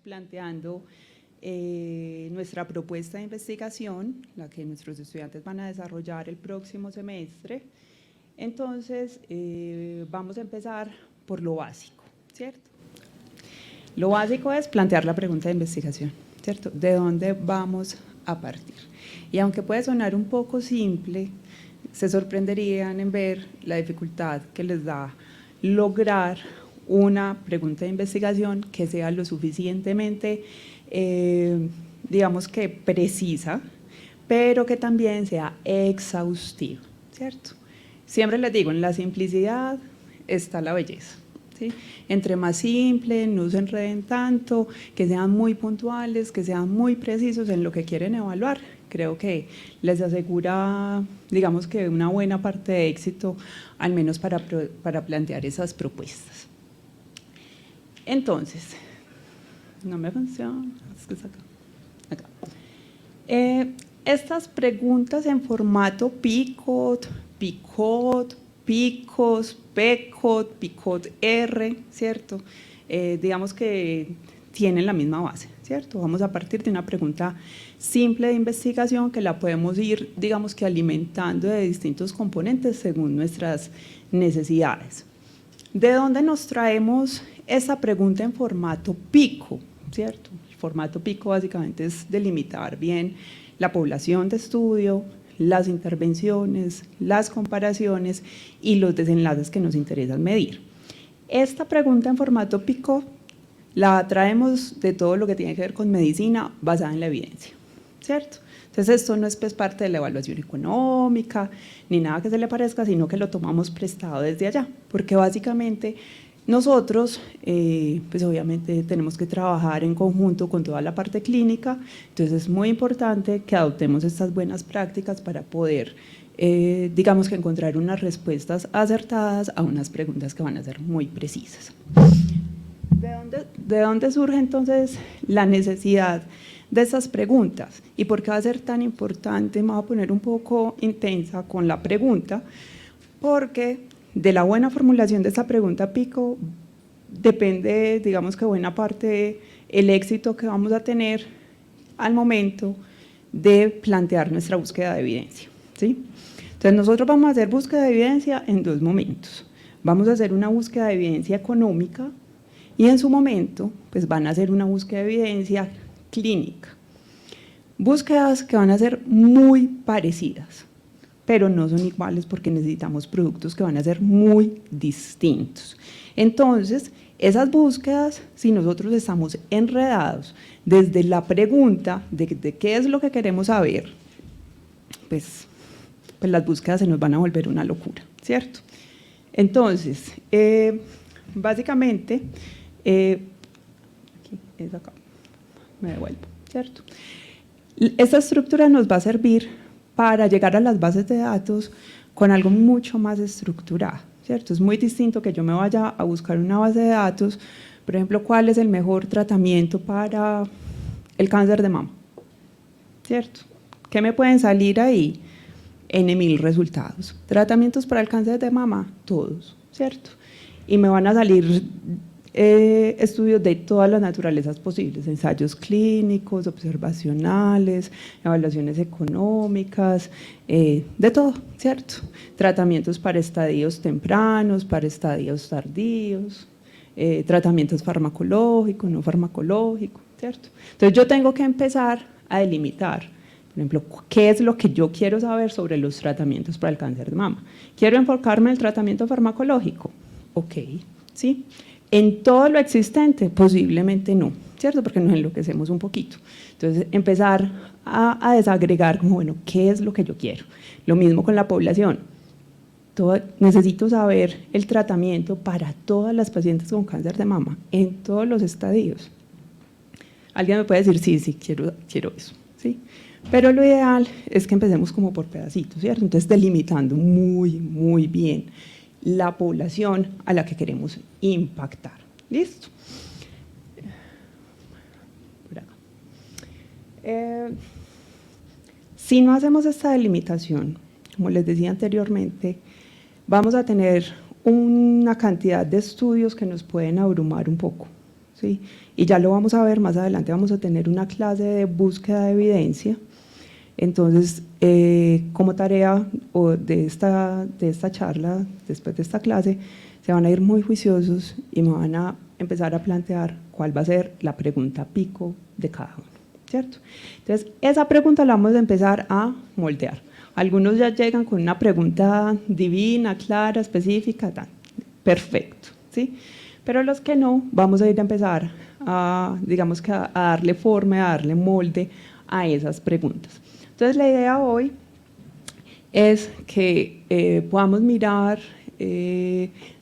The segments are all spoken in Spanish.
planteando nuestra propuesta de investigación, la que nuestros estudiantes van a desarrollar el próximo semestre. Entonces, vamos a empezar por lo básico, ¿cierto? Lo básico es plantear la pregunta de investigación, ¿cierto? ¿De dónde vamos a partir? Y aunque puede sonar un poco simple, se sorprenderían en ver la dificultad que les da lograr una pregunta de investigación que sea lo suficientemente, digamos que precisa, pero que también sea exhaustiva, ¿cierto? Siempre les digo, en la simplicidad está la belleza, ¿sí? Entre más simple, no se enreden tanto, que sean muy puntuales, que sean muy precisos en lo que quieren evaluar, creo que les asegura, digamos que una buena parte de éxito, al menos para plantear esas propuestas. Entonces, no me funciona, es que es acá. Estas preguntas en formato PICOT, PICOT, PICOS, PECOT, PICOT-R, ¿cierto? Digamos que tienen la misma base, ¿cierto? Vamos a partir de una pregunta simple de investigación que la podemos ir, digamos que alimentando de distintos componentes según nuestras necesidades. ¿De dónde nos traemos esa pregunta en formato PICO, ¿cierto? El formato PICO básicamente es delimitar bien la población de estudio, las intervenciones, las comparaciones y los desenlaces que nos interesan medir. Esta pregunta en formato PICO la traemos de todo lo que tiene que ver con medicina basada en la evidencia, ¿cierto? Entonces esto no es pues parte de la evaluación económica ni nada que se le parezca, sino que lo tomamos prestado desde allá, porque básicamente nosotros, pues obviamente tenemos que trabajar en conjunto con toda la parte clínica, entonces es muy importante que adoptemos estas buenas prácticas para poder, digamos que encontrar unas respuestas acertadas a unas preguntas que van a ser muy precisas. ¿De dónde surge entonces la necesidad de esas preguntas? ¿Y por qué va a ser tan importante? Me voy a poner un poco intensa con la pregunta, porque de la buena formulación de esta pregunta PICO depende, digamos que buena parte el éxito que vamos a tener al momento de plantear nuestra búsqueda de evidencia, ¿sí? Entonces nosotros vamos a hacer búsqueda de evidencia en dos momentos. Vamos a hacer una búsqueda de evidencia económica y en su momento pues van a hacer una búsqueda de evidencia clínica. Búsquedas que van a ser muy parecidas, pero no son iguales porque necesitamos productos que van a ser muy distintos. Entonces, esas búsquedas, si nosotros estamos enredados desde la pregunta de qué es lo que queremos saber, pues las búsquedas se nos van a volver una locura, ¿cierto? Entonces, básicamente, aquí es acá, me devuelvo, ¿cierto? Esta estructura nos va a servir para llegar a las bases de datos con algo mucho más estructurado, ¿cierto? Es muy distinto que yo me vaya a buscar una base de datos, por ejemplo, cuál es el mejor tratamiento para el cáncer de mama, ¿cierto? ¿Qué me pueden salir ahí? N.000 resultados. Tratamientos para el cáncer de mama, todos, ¿cierto? Y me van a salir estudios de todas las naturalezas posibles, ensayos clínicos, observacionales, evaluaciones económicas, de todo, ¿cierto? Tratamientos para estadios tempranos, para estadios tardíos, tratamientos farmacológicos, no farmacológicos, ¿cierto? Entonces yo tengo que empezar a delimitar, por ejemplo, ¿qué es lo que yo quiero saber sobre los tratamientos para el cáncer de mama? ¿Quiero enfocarme en el tratamiento farmacológico? Ok, ¿sí? En todo lo existente, posiblemente no, ¿cierto? Porque nos enloquecemos un poquito. Entonces, empezar a desagregar como, bueno, ¿qué es lo que yo quiero? Lo mismo con la población. Necesito saber el tratamiento para todas las pacientes con cáncer de mama, en todos los estadios. Alguien me puede decir, sí, quiero eso, ¿sí? Pero lo ideal es que empecemos como por pedacitos, ¿cierto? Entonces, delimitando muy bien la población a la que queremos impactar. ¿Listo? Por acá. Si no hacemos esta delimitación, como les decía anteriormente, vamos a tener una cantidad de estudios que nos pueden abrumar un poco, ¿sí? Y ya lo vamos a ver más adelante, vamos a tener una clase de búsqueda de evidencia. Entonces, como tarea de esta charla, después de esta clase, se van a ir muy juiciosos y me van a empezar a plantear cuál va a ser la pregunta pico de cada uno, ¿cierto? Entonces, esa pregunta la vamos a empezar a moldear. Algunos ya llegan con una pregunta divina, clara, específica, tal. Perfecto, ¿sí? Pero los que no, vamos a ir a empezar a, digamos que a darle forma, a darle molde a esas preguntas. Entonces, la idea hoy es que podamos mirar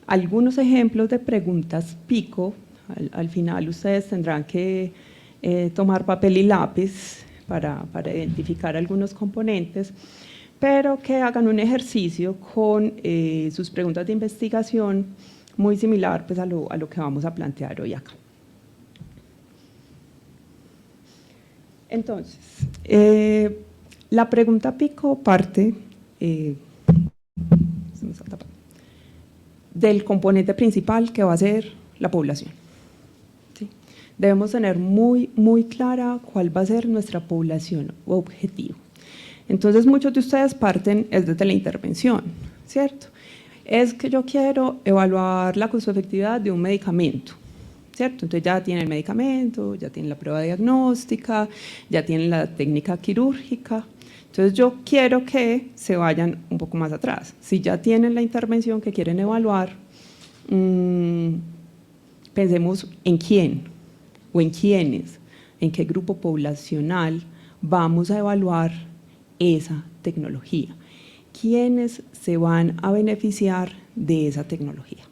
algunos ejemplos de preguntas pico. Al final ustedes tendrán que tomar papel y lápiz para identificar algunos componentes, pero que hagan un ejercicio con sus preguntas de investigación muy similar pues, a lo que vamos a plantear hoy acá. Entonces, la pregunta pico parte del componente principal que va a ser la población. ¿Sí? Debemos tener muy clara cuál va a ser nuestra población objetivo. Entonces, muchos de ustedes parten desde la intervención, ¿cierto? Es que yo quiero evaluar la costo-efectividad de un medicamento, ¿cierto? Entonces ya tienen el medicamento, ya tienen la prueba diagnóstica, ya tienen la técnica quirúrgica. Entonces yo quiero que se vayan un poco más atrás. Si ya tienen la intervención que quieren evaluar, pensemos en quién o en quiénes, en qué grupo poblacional vamos a evaluar esa tecnología. ¿Quiénes se van a beneficiar de esa tecnología?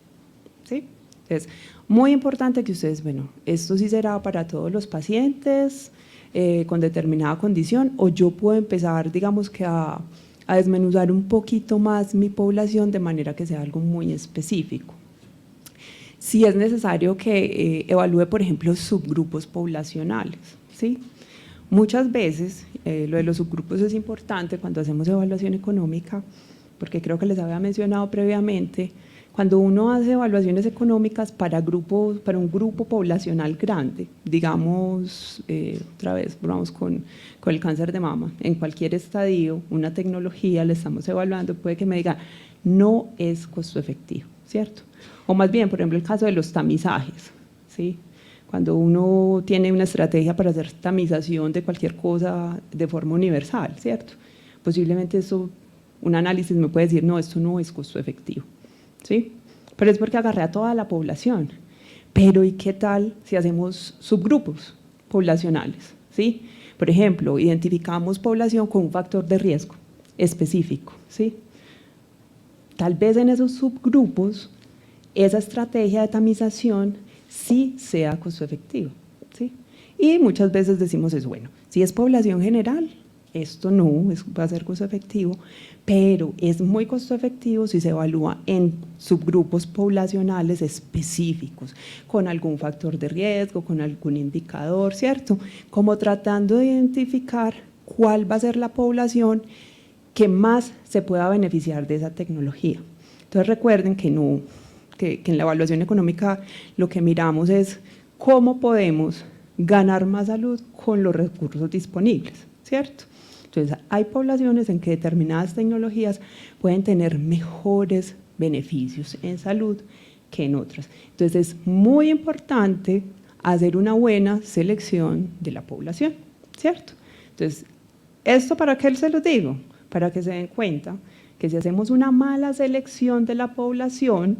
¿Sí? Es muy importante que ustedes, bueno, esto sí será para todos los pacientes con determinada condición, o yo puedo empezar, digamos que a desmenuzar un poquito más mi población de manera que sea algo muy específico. Si es necesario que evalúe, por ejemplo, subgrupos poblacionales, ¿sí? Muchas veces, lo de los subgrupos es importante cuando hacemos evaluación económica, porque creo que les había mencionado previamente, cuando uno hace evaluaciones económicas para un grupo poblacional grande, digamos, otra vez, vamos con el cáncer de mama, en cualquier estadio, una tecnología le estamos evaluando, puede que me diga, no es costo efectivo, ¿cierto? O más bien, por ejemplo, el caso de los tamizajes, ¿sí? Cuando uno tiene una estrategia para hacer tamización de cualquier cosa de forma universal, ¿cierto? Posiblemente eso, un análisis me puede decir, no, esto no es costo efectivo, ¿sí? Pero es porque agarré a toda la población. Pero ¿y qué tal si hacemos subgrupos poblacionales, ¿sí? Por ejemplo, identificamos población con un factor de riesgo específico, ¿sí? Tal vez en esos subgrupos esa estrategia de tamización sí sea costo efectivo, ¿sí? Y muchas veces decimos eso, bueno, si es población general, esto no va a ser costo efectivo, pero es muy costo efectivo si se evalúa en subgrupos poblacionales específicos, con algún factor de riesgo, con algún indicador, ¿cierto? Como tratando de identificar cuál va a ser la población que más se pueda beneficiar de esa tecnología. Entonces recuerden que en la evaluación económica lo que miramos es cómo podemos ganar más salud con los recursos disponibles, ¿cierto? Entonces hay poblaciones en que determinadas tecnologías pueden tener mejores beneficios en salud que en otras. Entonces es muy importante hacer una buena selección de la población, ¿cierto? Entonces, ¿esto para qué se lo digo? Para que se den cuenta que si hacemos una mala selección de la población,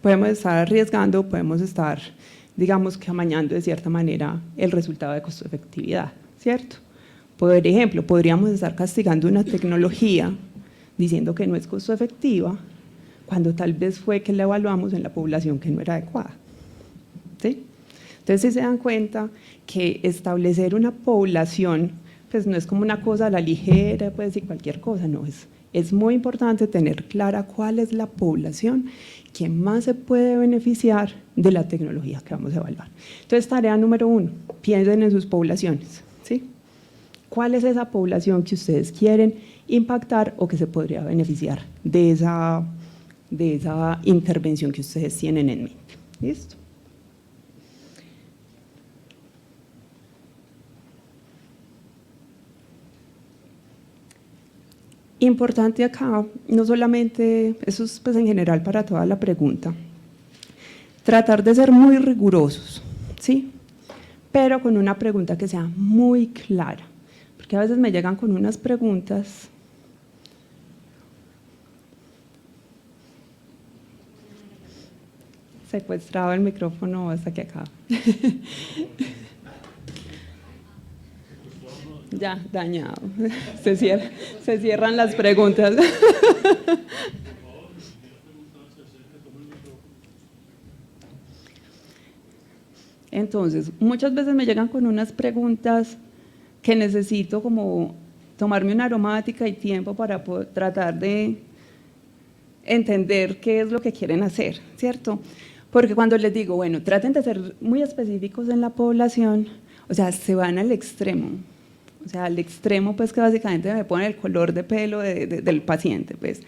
podemos estar arriesgando, podemos estar, digamos que amañando de cierta manera el resultado de costo-efectividad, ¿cierto? Por ejemplo, podríamos estar castigando una tecnología diciendo que no es costo-efectiva, cuando tal vez fue que la evaluamos en la población que no era adecuada, ¿sí? Entonces, si se dan cuenta que establecer una población, pues no es como una cosa a la ligera, puede decir cualquier cosa, no, es muy importante tener clara cuál es la población que más se puede beneficiar de la tecnología que vamos a evaluar. Entonces, tarea número 1, piensen en sus poblaciones, ¿sí? ¿Cuál es esa población que ustedes quieren impactar o que se podría beneficiar de esa intervención que ustedes tienen en mente? ¿Listo? Importante acá, no solamente, eso es pues en general para toda la pregunta, tratar de ser muy rigurosos, ¿sí? Pero con una pregunta que sea muy clara, porque a veces me llegan con unas preguntas. Secuestrado el micrófono hasta que acaba. Ya, dañado. Se cierran las preguntas. Entonces, muchas veces me llegan con unas preguntas que necesito como tomarme una aromática y tiempo para poder tratar de entender qué es lo que quieren hacer, ¿cierto? Porque cuando les digo, bueno, traten de ser muy específicos en la población, o sea, se van al extremo. O sea, al extremo, pues que básicamente me ponen el color de pelo del paciente, pues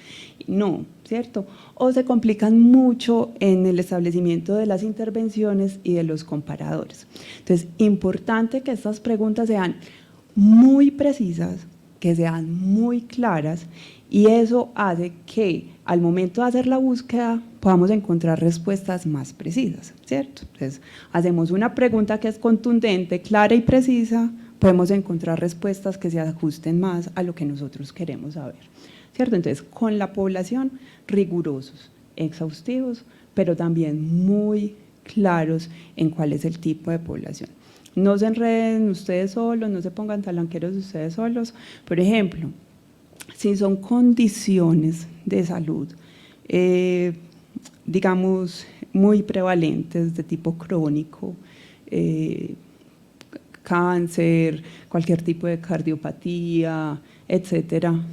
no, ¿cierto? O se complican mucho en el establecimiento de las intervenciones y de los comparadores. Entonces, importante que estas preguntas sean muy precisas, que sean muy claras, y eso hace que al momento de hacer la búsqueda podamos encontrar respuestas más precisas, ¿cierto? Entonces, hacemos una pregunta que es contundente, clara y precisa, podemos encontrar respuestas que se ajusten más a lo que nosotros queremos saber, ¿cierto? Entonces, con la población, rigurosos, exhaustivos, pero también muy claros en cuál es el tipo de población. No se enreden ustedes solos, no se pongan talanqueros ustedes solos. Por ejemplo, si son condiciones de salud, digamos, muy prevalentes de tipo crónico, cáncer, cualquier tipo de cardiopatía, etcétera,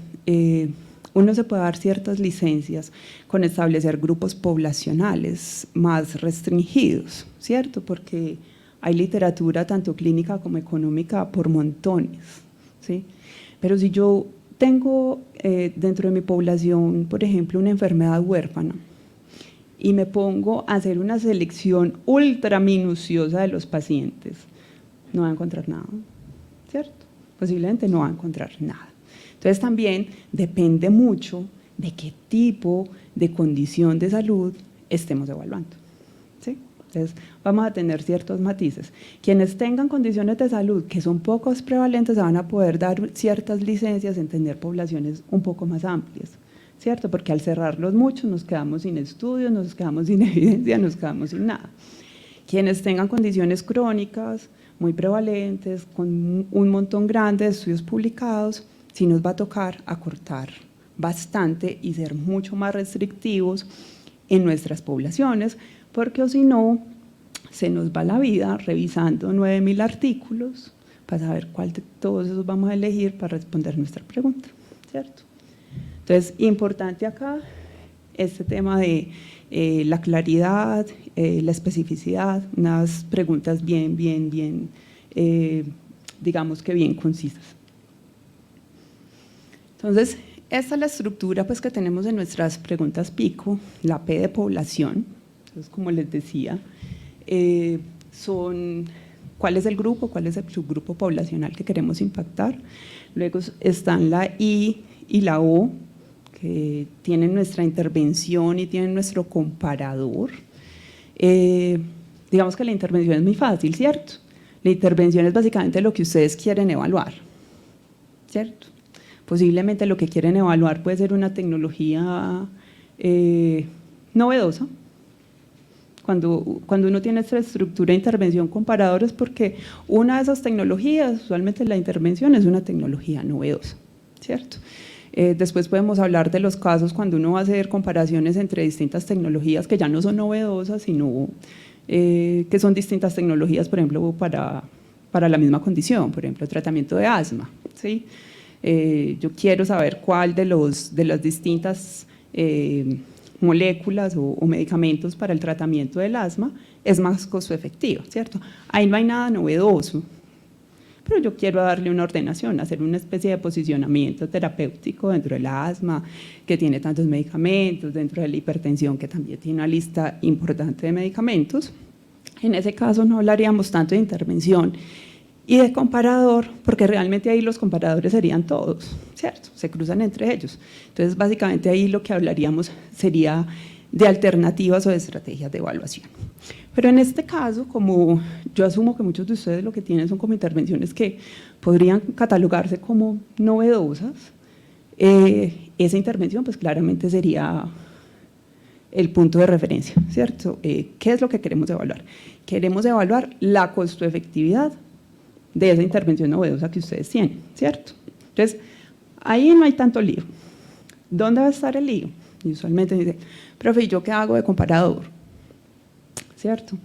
uno se puede dar ciertas licencias con establecer grupos poblacionales más restringidos, ¿cierto? Porque hay literatura tanto clínica como económica por montones, ¿sí? Pero si yo tengo dentro de mi población, por ejemplo, una enfermedad huérfana y me pongo a hacer una selección ultra minuciosa de los pacientes, no va a encontrar nada, ¿cierto? Posiblemente no va a encontrar nada. Entonces también depende mucho de qué tipo de condición de salud estemos evaluando, ¿sí? Entonces vamos a tener ciertos matices. Quienes tengan condiciones de salud que son pocos prevalentes se van a poder dar ciertas licencias en tener poblaciones un poco más amplias, ¿cierto? Porque al cerrarlos muchos nos quedamos sin estudios, nos quedamos sin evidencia, nos quedamos sin nada. Quienes tengan condiciones crónicas muy prevalentes, con un montón grande de estudios publicados, sí nos va a tocar acortar bastante y ser mucho más restrictivos en nuestras poblaciones, porque o si no, se nos va la vida revisando 9.000 artículos para saber cuál de todos esos vamos a elegir para responder nuestra pregunta, ¿cierto? Entonces, importante acá este tema de la claridad, la especificidad, unas preguntas bien, digamos que bien concisas. Entonces, esta es la estructura pues, que tenemos en nuestras preguntas PICO, la P de población. Entonces, como les decía, son cuál es el grupo, cuál es el subgrupo poblacional que queremos impactar. Luego están la I y la O, que tienen nuestra intervención y tienen nuestro comparador. Digamos que la intervención es muy fácil, ¿cierto? La intervención es básicamente lo que ustedes quieren evaluar, ¿cierto? Posiblemente lo que quieren evaluar puede ser una tecnología novedosa. Cuando uno tiene esta estructura de intervención comparador es porque una de esas tecnologías, usualmente la intervención es una tecnología novedosa, ¿cierto? Después podemos hablar de los casos cuando uno va a hacer comparaciones entre distintas tecnologías que ya no son novedosas, sino que son distintas tecnologías, por ejemplo, para la misma condición, por ejemplo, tratamiento de asma, ¿sí? Yo quiero saber cuál de las distintas moléculas o medicamentos para el tratamiento del asma es más costo efectivo, ¿cierto? Ahí no hay nada novedoso, pero yo quiero darle una ordenación, hacer una especie de posicionamiento terapéutico dentro del asma, que tiene tantos medicamentos, dentro de la hipertensión, que también tiene una lista importante de medicamentos. En ese caso no hablaríamos tanto de intervención, y de comparador, porque realmente ahí los comparadores serían todos, ¿cierto? Se cruzan entre ellos. Entonces, básicamente ahí lo que hablaríamos sería de alternativas o de estrategias de evaluación. Pero en este caso, como yo asumo que muchos de ustedes lo que tienen son como intervenciones que podrían catalogarse como novedosas, esa intervención pues claramente sería el punto de referencia, ¿cierto? ¿Qué es lo que queremos evaluar? Queremos evaluar la costo-efectividad de esa intervención novedosa que ustedes tienen, ¿cierto? Entonces, ahí no hay tanto lío. ¿Dónde va a estar el lío? Y usualmente dice, profe, ¿y yo qué hago de comparador? ¿Cierto?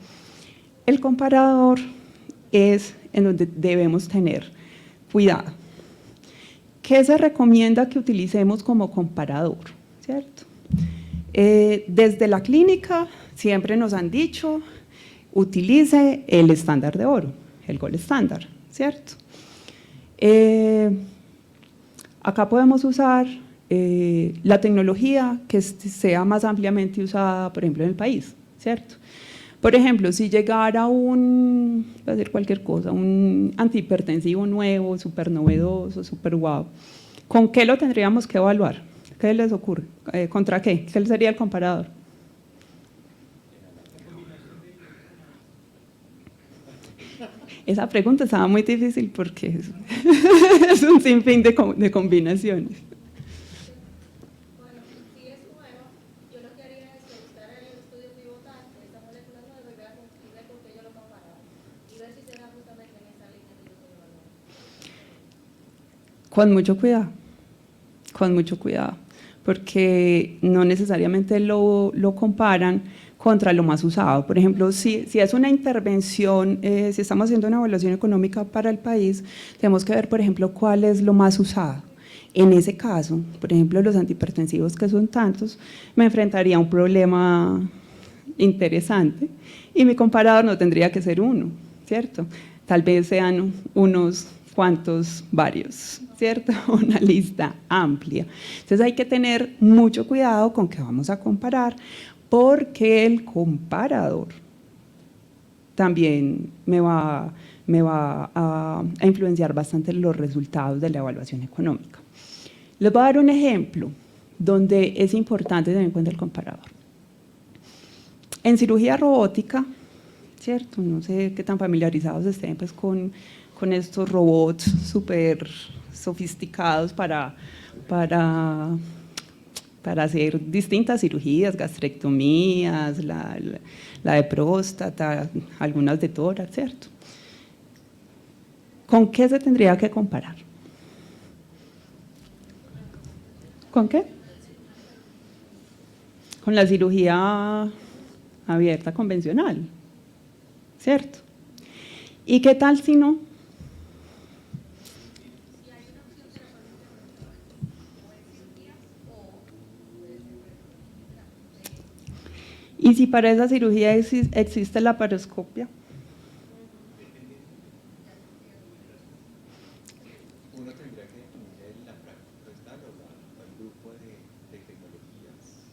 El comparador es en donde debemos tener cuidado. ¿Qué se recomienda que utilicemos como comparador? ¿Cierto? Desde la clínica siempre nos han dicho, utilice el estándar de oro, el gold estándar, ¿cierto? Acá podemos usar la tecnología que sea más ampliamente usada, por ejemplo, en el país, ¿cierto? Por ejemplo, si llegara voy a decir cualquier cosa, un antihipertensivo nuevo, súper novedoso, súper guau, ¿con qué lo tendríamos que evaluar? ¿Qué les ocurre? ¿Contra qué? ¿Qué sería el comparador? Esa pregunta estaba muy difícil porque es un sinfín de combinaciones. Bueno, si es nueva, yo lo que haría es buscar el estudio pivotal de esta molécula nueva y ver con qué yo lo comparaba y ver si se da justamente en esa línea que yo estoy evaluando. Con mucho cuidado, porque no necesariamente lo comparan contra lo más usado. Por ejemplo, si es una intervención, si estamos haciendo una evaluación económica para el país, tenemos que ver, por ejemplo, cuál es lo más usado. En ese caso, por ejemplo, los antihipertensivos, que son tantos, me enfrentaría a un problema interesante y mi comparador no tendría que ser uno, ¿cierto? Tal vez sean unos cuantos, varios, ¿cierto? Una lista amplia. Entonces hay que tener mucho cuidado con qué vamos a comparar, porque el comparador también me va a influenciar bastante los resultados de la evaluación económica. Les voy a dar un ejemplo donde es importante tener en cuenta el comparador. En cirugía robótica, ¿cierto? No sé qué tan familiarizados estén pues, con estos robots súper sofisticados para hacer distintas cirugías, gastrectomías, la de próstata, algunas de tórax, ¿cierto? ¿Con qué se tendría que comparar? ¿Con qué? Con la cirugía abierta convencional, ¿cierto? ¿Y qué tal si no? ¿Y si para esa cirugía existe la laparoscopia? Uno tendría que definir la práctica o el grupo de tecnologías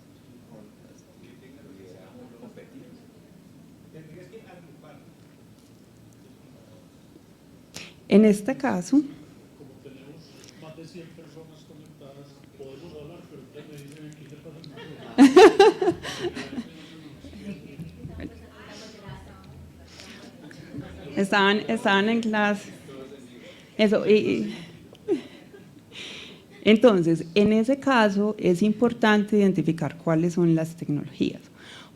con las que pudiera competir. Tendrías que agrupar. En este caso, Como tenemos más de 100 personas conectadas, podemos hablar, pero ustedes me dicen aquí qué pasa. estaban en clase. Eso, entonces, en ese caso es importante identificar cuáles son las tecnologías.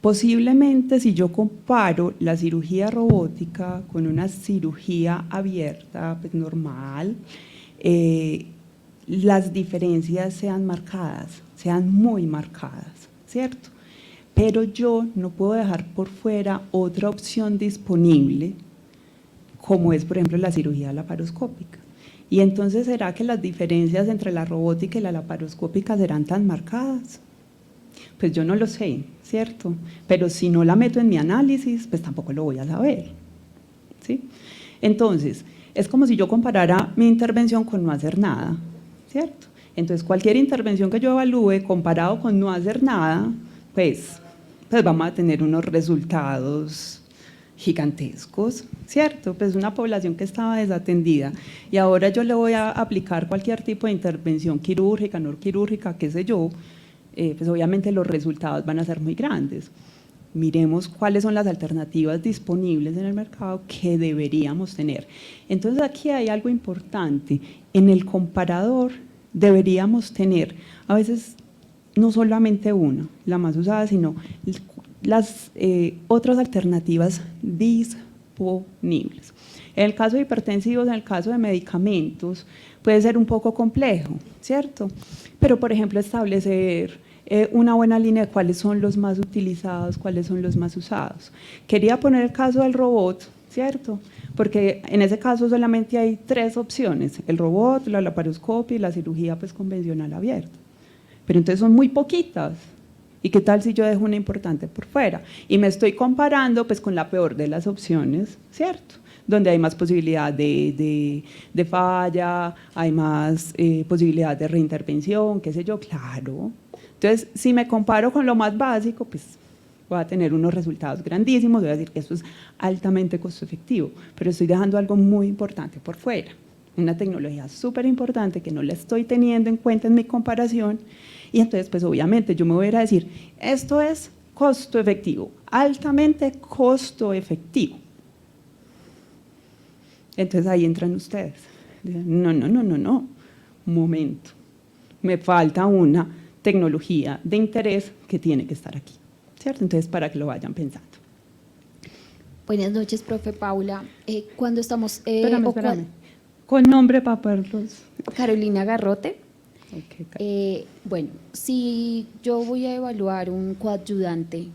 Posiblemente si yo comparo la cirugía robótica con una cirugía abierta, pues normal, las diferencias sean marcadas, sean muy marcadas, ¿cierto? Pero yo no puedo dejar por fuera otra opción disponible, como es, por ejemplo, la cirugía laparoscópica. Y entonces, ¿será que las diferencias entre la robótica y la laparoscópica serán tan marcadas? Pues yo no lo sé, ¿cierto? Pero si no la meto en mi análisis, pues tampoco lo voy a saber, ¿sí? Entonces, es como si yo comparara mi intervención con no hacer nada, ¿cierto? Entonces, cualquier intervención que yo evalúe comparado con no hacer nada, pues vamos a tener unos resultados gigantescos, ¿cierto? Pues una población que estaba desatendida y ahora yo le voy a aplicar cualquier tipo de intervención quirúrgica, no quirúrgica, qué sé yo, pues obviamente los resultados van a ser muy grandes. Miremos cuáles son las alternativas disponibles en el mercado que deberíamos tener. Entonces aquí hay algo importante, en el comparador deberíamos tener, a veces no solamente una, la más usada, sino las otras alternativas disponibles. En el caso de hipertensivos, en el caso de medicamentos, puede ser un poco complejo, ¿cierto? Pero, por ejemplo, establecer una buena línea de cuáles son los más utilizados, cuáles son los más usados. Quería poner el caso del robot, ¿cierto? Porque en ese caso solamente hay 3 opciones, el robot, la laparoscopia y la cirugía pues, convencional abierta. Pero entonces son muy poquitas. ¿Y qué tal si yo dejo una importante por fuera? Y me estoy comparando pues, con la peor de las opciones, ¿cierto? Donde hay más posibilidad de falla, hay más posibilidad de reintervención, qué sé yo, claro. Entonces, si me comparo con lo más básico, pues voy a tener unos resultados grandísimos, voy a decir que eso es altamente costo efectivo, pero estoy dejando algo muy importante por fuera, una tecnología súper importante que no la estoy teniendo en cuenta en mi comparación, y entonces, pues obviamente yo me voy a ir a decir, esto es costo efectivo, altamente costo efectivo. Entonces ahí entran ustedes, no, un momento, me falta una tecnología de interés que tiene que estar aquí, ¿cierto? Entonces, para que lo vayan pensando. Buenas noches, profe Paula. Cuando estamos… Espérame. Con nombre para poderlos… Carolina Garrote. Okay. Bueno, si yo voy a evaluar un coadyuvante,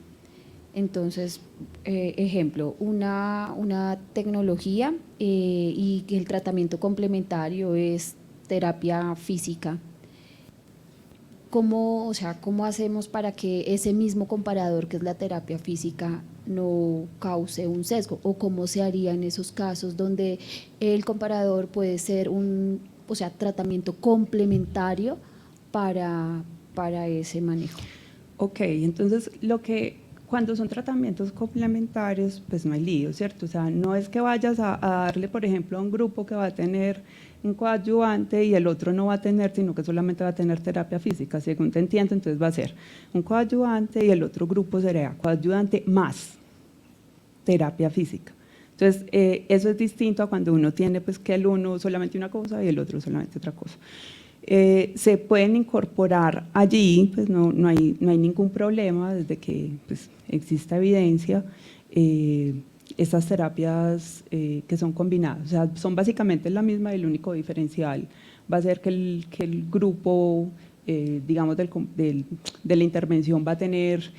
entonces, ejemplo, una tecnología y que el tratamiento complementario es terapia física. ¿Cómo hacemos para que ese mismo comparador que es la terapia física no cause un sesgo? ¿O cómo se haría en esos casos donde el comparador puede ser tratamiento complementario para ese manejo? Ok, entonces cuando son tratamientos complementarios, pues no hay lío, ¿cierto? O sea, no es que vayas a darle, por ejemplo, a un grupo que va a tener un coadyuvante y el otro no va a tener, sino que solamente va a tener terapia física, según te entiendo, entonces va a ser un coadyuvante y el otro grupo sería coadyuvante más terapia física. Entonces, eso es distinto a cuando uno tiene pues, que el uno solamente una cosa y el otro solamente otra cosa. Se pueden incorporar allí, pues no hay ningún problema desde que pues, exista evidencia, estas terapias que son combinadas, o sea, son básicamente la misma y el único diferencial va a ser que el grupo, digamos, de la intervención va a tener,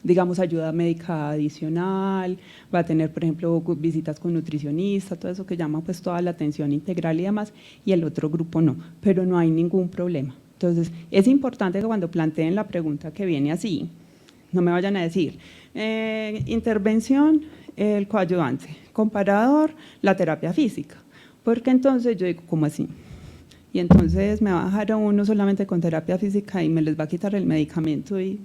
digamos, ayuda médica adicional, va a tener, por ejemplo, visitas con nutricionista, todo eso que llama pues toda la atención integral y demás, y el otro grupo no, pero no hay ningún problema. Entonces, es importante que cuando planteen la pregunta que viene así, no me vayan a decir, intervención, el coadyuvante, comparador, la terapia física, porque entonces yo digo, ¿cómo así? Y entonces me va a dejar a uno solamente con terapia física y me les va a quitar el medicamento y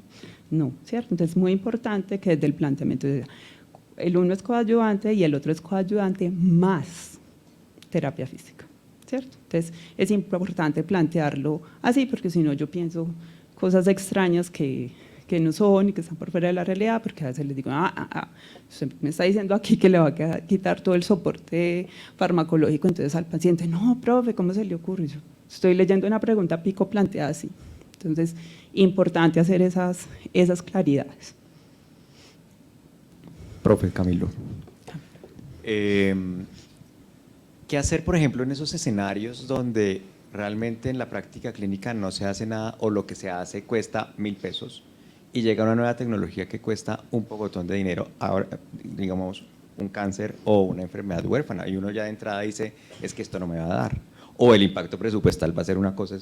no, ¿cierto? Entonces es muy importante que desde el planteamiento, el uno es coadyuvante y el otro es coadyuvante más terapia física, ¿cierto? Entonces es importante plantearlo así porque si no yo pienso cosas extrañas que no son y que están por fuera de la realidad, porque a veces les digo, usted me está diciendo aquí que le va a quitar todo el soporte farmacológico, entonces al paciente, no, profe, ¿cómo se le ocurre? Yo estoy leyendo una pregunta pico planteada así. Entonces, importante hacer esas claridades. Profe Camilo. ¿Qué hacer, por ejemplo, en esos escenarios donde realmente en la práctica clínica no se hace nada o lo que se hace cuesta 1.000 pesos y llega una nueva tecnología que cuesta un pocotón de dinero, ahora, digamos, un cáncer o una enfermedad huérfana, y uno ya de entrada dice, es que esto no me va a dar, o el impacto presupuestal va a ser una cosa,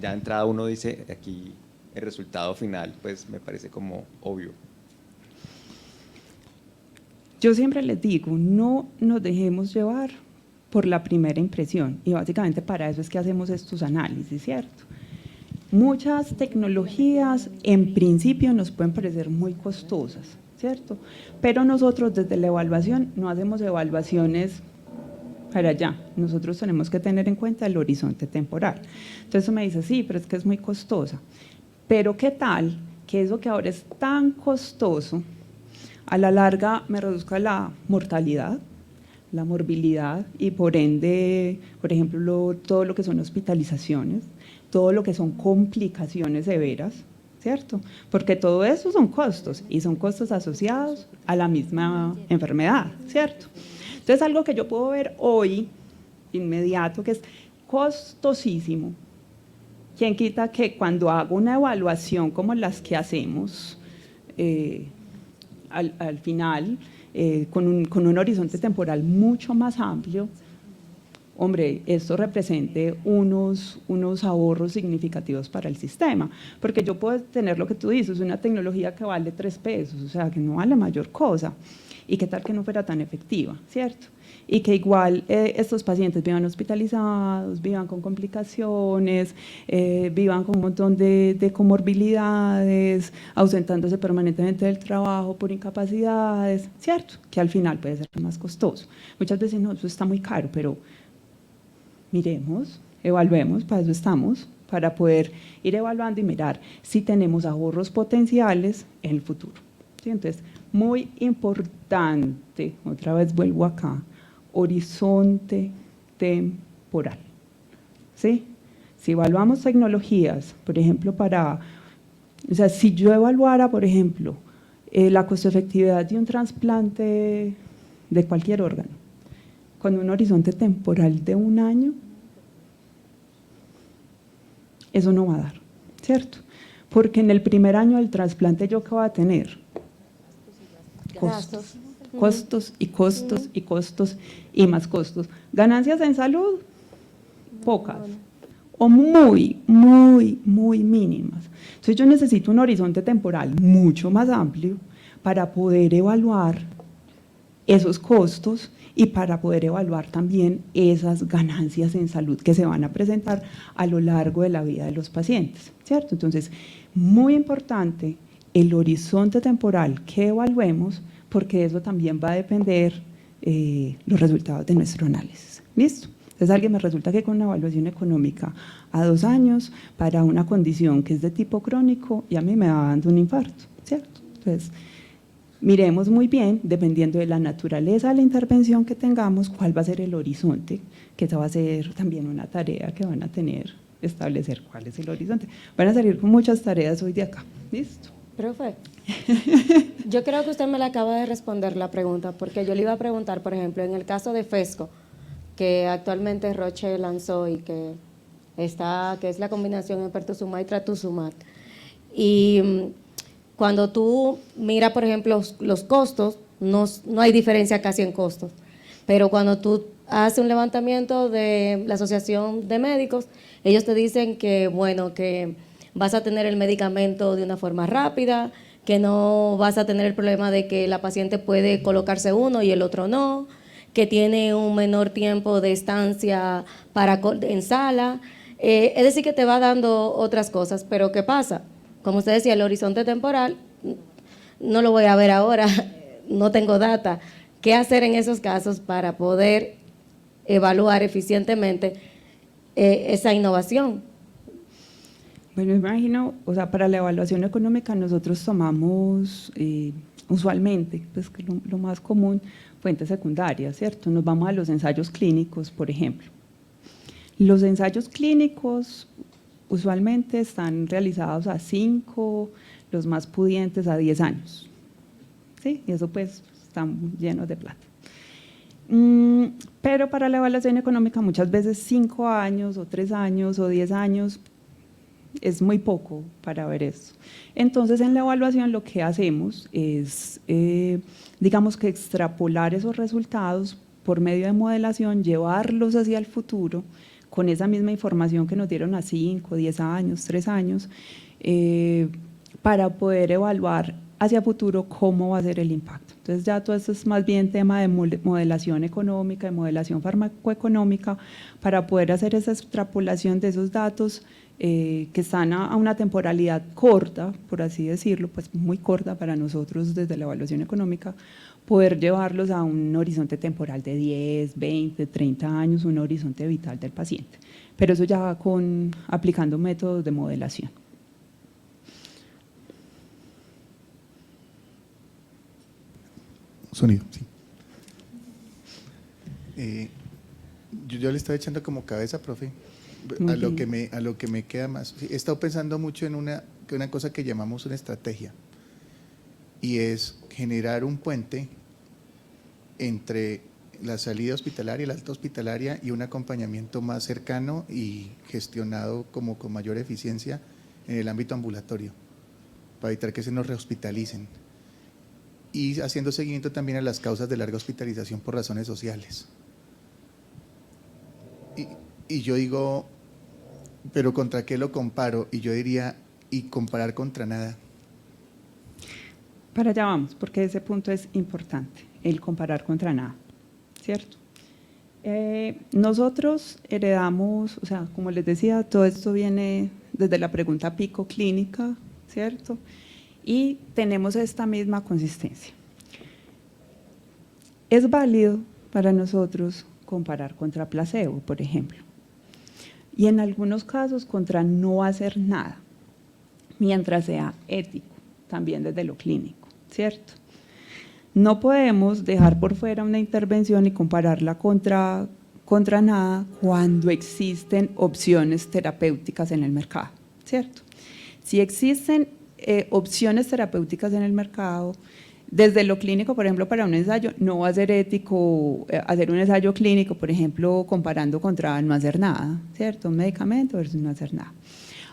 ya de entrada uno dice, aquí el resultado final, pues me parece como obvio. Yo siempre les digo, no nos dejemos llevar por la primera impresión, y básicamente para eso es que hacemos estos análisis, ¿cierto? Muchas tecnologías en principio nos pueden parecer muy costosas, ¿cierto? Pero nosotros desde la evaluación no hacemos evaluaciones para allá, nosotros tenemos que tener en cuenta el horizonte temporal. Entonces me dice, sí, pero es que es muy costosa. Pero ¿qué tal que eso que ahora es tan costoso, a la larga me reduzca la mortalidad, la morbilidad y por ende, por ejemplo, todo lo que son hospitalizaciones, todo lo que son complicaciones severas, ¿cierto? Porque todo eso son costos y son costos asociados a la misma enfermedad, ¿cierto? Entonces, algo que yo puedo ver hoy, inmediato, que es costosísimo. ¿Quién quita que cuando hago una evaluación como las que hacemos, al final, con un horizonte temporal mucho más amplio, hombre, esto represente unos ahorros significativos para el sistema, porque yo puedo tener lo que tú dices, una tecnología que vale 3 pesos, o sea, que no vale mayor cosa, y qué tal que no fuera tan efectiva, ¿cierto? Y que igual estos pacientes vivan hospitalizados, vivan con complicaciones, vivan con un montón de comorbilidades, ausentándose permanentemente del trabajo por incapacidades, ¿cierto? Que al final puede ser más costoso. Muchas veces no, eso está muy caro, pero miremos, evaluemos, para eso estamos, para poder ir evaluando y mirar si tenemos ahorros potenciales en el futuro, ¿sí? Entonces, muy importante, otra vez vuelvo acá, horizonte temporal, ¿sí? Si evaluamos tecnologías, por ejemplo, o sea, si yo evaluara, por ejemplo, la costo-efectividad de un trasplante de cualquier órgano, con un horizonte temporal de 1 año, eso no va a dar, ¿cierto? Porque en el primer año del trasplante, ¿yo qué voy a tener? Costos, costos y costos y costos y más costos. Ganancias en salud, pocas o muy mínimas. Entonces yo necesito un horizonte temporal mucho más amplio para poder evaluar esos costos y para poder evaluar también esas ganancias en salud que se van a presentar a lo largo de la vida de los pacientes, ¿cierto? Entonces, muy importante el horizonte temporal que evaluemos, porque de eso también va a depender los resultados de nuestro análisis. ¿Listo? Entonces, alguien me resulta que con una evaluación económica a 2 años para una condición que es de tipo crónico, y a mí me va dando un infarto, ¿cierto? Entonces, miremos muy bien, dependiendo de la naturaleza de la intervención que tengamos, cuál va a ser el horizonte, que esa va a ser también una tarea que van a tener, establecer cuál es el horizonte. Van a salir con muchas tareas hoy de acá. ¿Listo? Profe, yo creo que usted me le acaba de responder la pregunta, porque yo le iba a preguntar, por ejemplo, en el caso de Phesgo, que actualmente Roche lanzó y que es la combinación de pertuzumab y trastuzumab, y cuando tú miras, por ejemplo, los costos, no hay diferencia casi en costos, pero cuando tú haces un levantamiento de la Asociación de Médicos, ellos te dicen que, bueno, que vas a tener el medicamento de una forma rápida, que no vas a tener el problema de que la paciente puede colocarse uno y el otro no, que tiene un menor tiempo de estancia en sala, es decir, que te va dando otras cosas, pero ¿qué pasa? Como usted decía, el horizonte temporal, no lo voy a ver ahora, no tengo data. ¿Qué hacer en esos casos para poder evaluar eficientemente esa innovación? Bueno, me imagino, o sea, para la evaluación económica nosotros tomamos usualmente, pues que lo más común, fuentes secundarias, ¿cierto? Nos vamos a los ensayos clínicos, por ejemplo. Los ensayos clínicos usualmente están realizados a 5, los más pudientes a 10 años, ¿sí? Y eso pues están llenos de plata. Pero para la evaluación económica muchas veces 5 años o 3 años o 10 años es muy poco para ver eso. Entonces en la evaluación lo que hacemos es, digamos que extrapolar esos resultados por medio de modelación, llevarlos hacia el futuro con esa misma información que nos dieron a 5, 10 años, 3 años, para poder evaluar hacia futuro cómo va a ser el impacto. Entonces ya todo esto es más bien tema de modelación económica, de modelación farmacoeconómica, para poder hacer esa extrapolación de esos datos que están a una temporalidad corta, por así decirlo, pues muy corta para nosotros desde la evaluación económica, poder llevarlos a un horizonte temporal de 10, 20, 30 años, un horizonte vital del paciente. Pero eso ya va aplicando métodos de modelación. Sonido, sí. Yo le estaba echando como cabeza, profe, a lo que me queda más. He estado pensando mucho en una cosa que llamamos una estrategia, y es generar un puente entre la salida hospitalaria, la alta hospitalaria, y un acompañamiento más cercano y gestionado como con mayor eficiencia en el ámbito ambulatorio, para evitar que se nos rehospitalicen, y haciendo seguimiento también a las causas de larga hospitalización por razones sociales. Y yo digo, ¿pero contra qué lo comparo? Y yo diría, y comparar contra nada. Para allá vamos, porque ese punto es importante, el comparar contra nada, ¿cierto? Nosotros heredamos, o sea, como les decía, todo esto viene desde la pregunta pico clínica, ¿cierto? Y tenemos esta misma consistencia. Es válido para nosotros comparar contra placebo, por ejemplo, y en algunos casos contra no hacer nada, mientras sea ético, también desde lo clínico, ¿cierto? No podemos dejar por fuera una intervención y compararla contra nada cuando existen opciones terapéuticas en el mercado, ¿cierto? Si existen opciones terapéuticas en el mercado, desde lo clínico, por ejemplo, para un ensayo, no va a ser ético hacer un ensayo clínico, por ejemplo, comparando contra no hacer nada, ¿cierto? Un medicamento versus no hacer nada.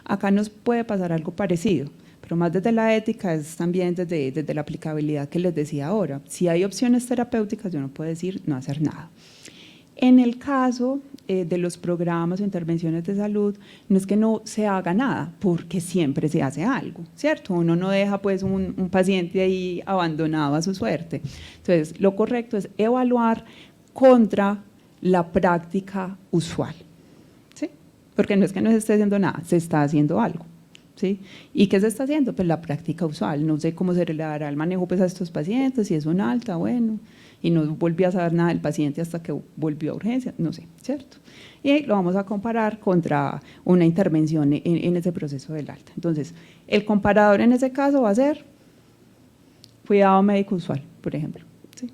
Acá nos puede pasar algo parecido, pero más desde la ética es también desde la aplicabilidad que les decía ahora. Si hay opciones terapéuticas, yo no puedo decir no hacer nada. En el caso de los programas o intervenciones de salud, no es que no se haga nada, porque siempre se hace algo, ¿cierto? Uno no deja pues un paciente ahí abandonado a su suerte. Entonces, lo correcto es evaluar contra la práctica usual, ¿sí? Porque no es que no se esté haciendo nada, se está haciendo algo, ¿sí? ¿Y qué se está haciendo? Pues la práctica usual. No sé cómo se le dará el manejo pues, a estos pacientes, si es un alta, bueno, y no volvió a saber nada del paciente hasta que volvió a urgencia, no sé, ¿cierto? Y lo vamos a comparar contra una intervención en ese proceso del alta. Entonces, el comparador en ese caso va a ser cuidado médico usual, por ejemplo, ¿sí?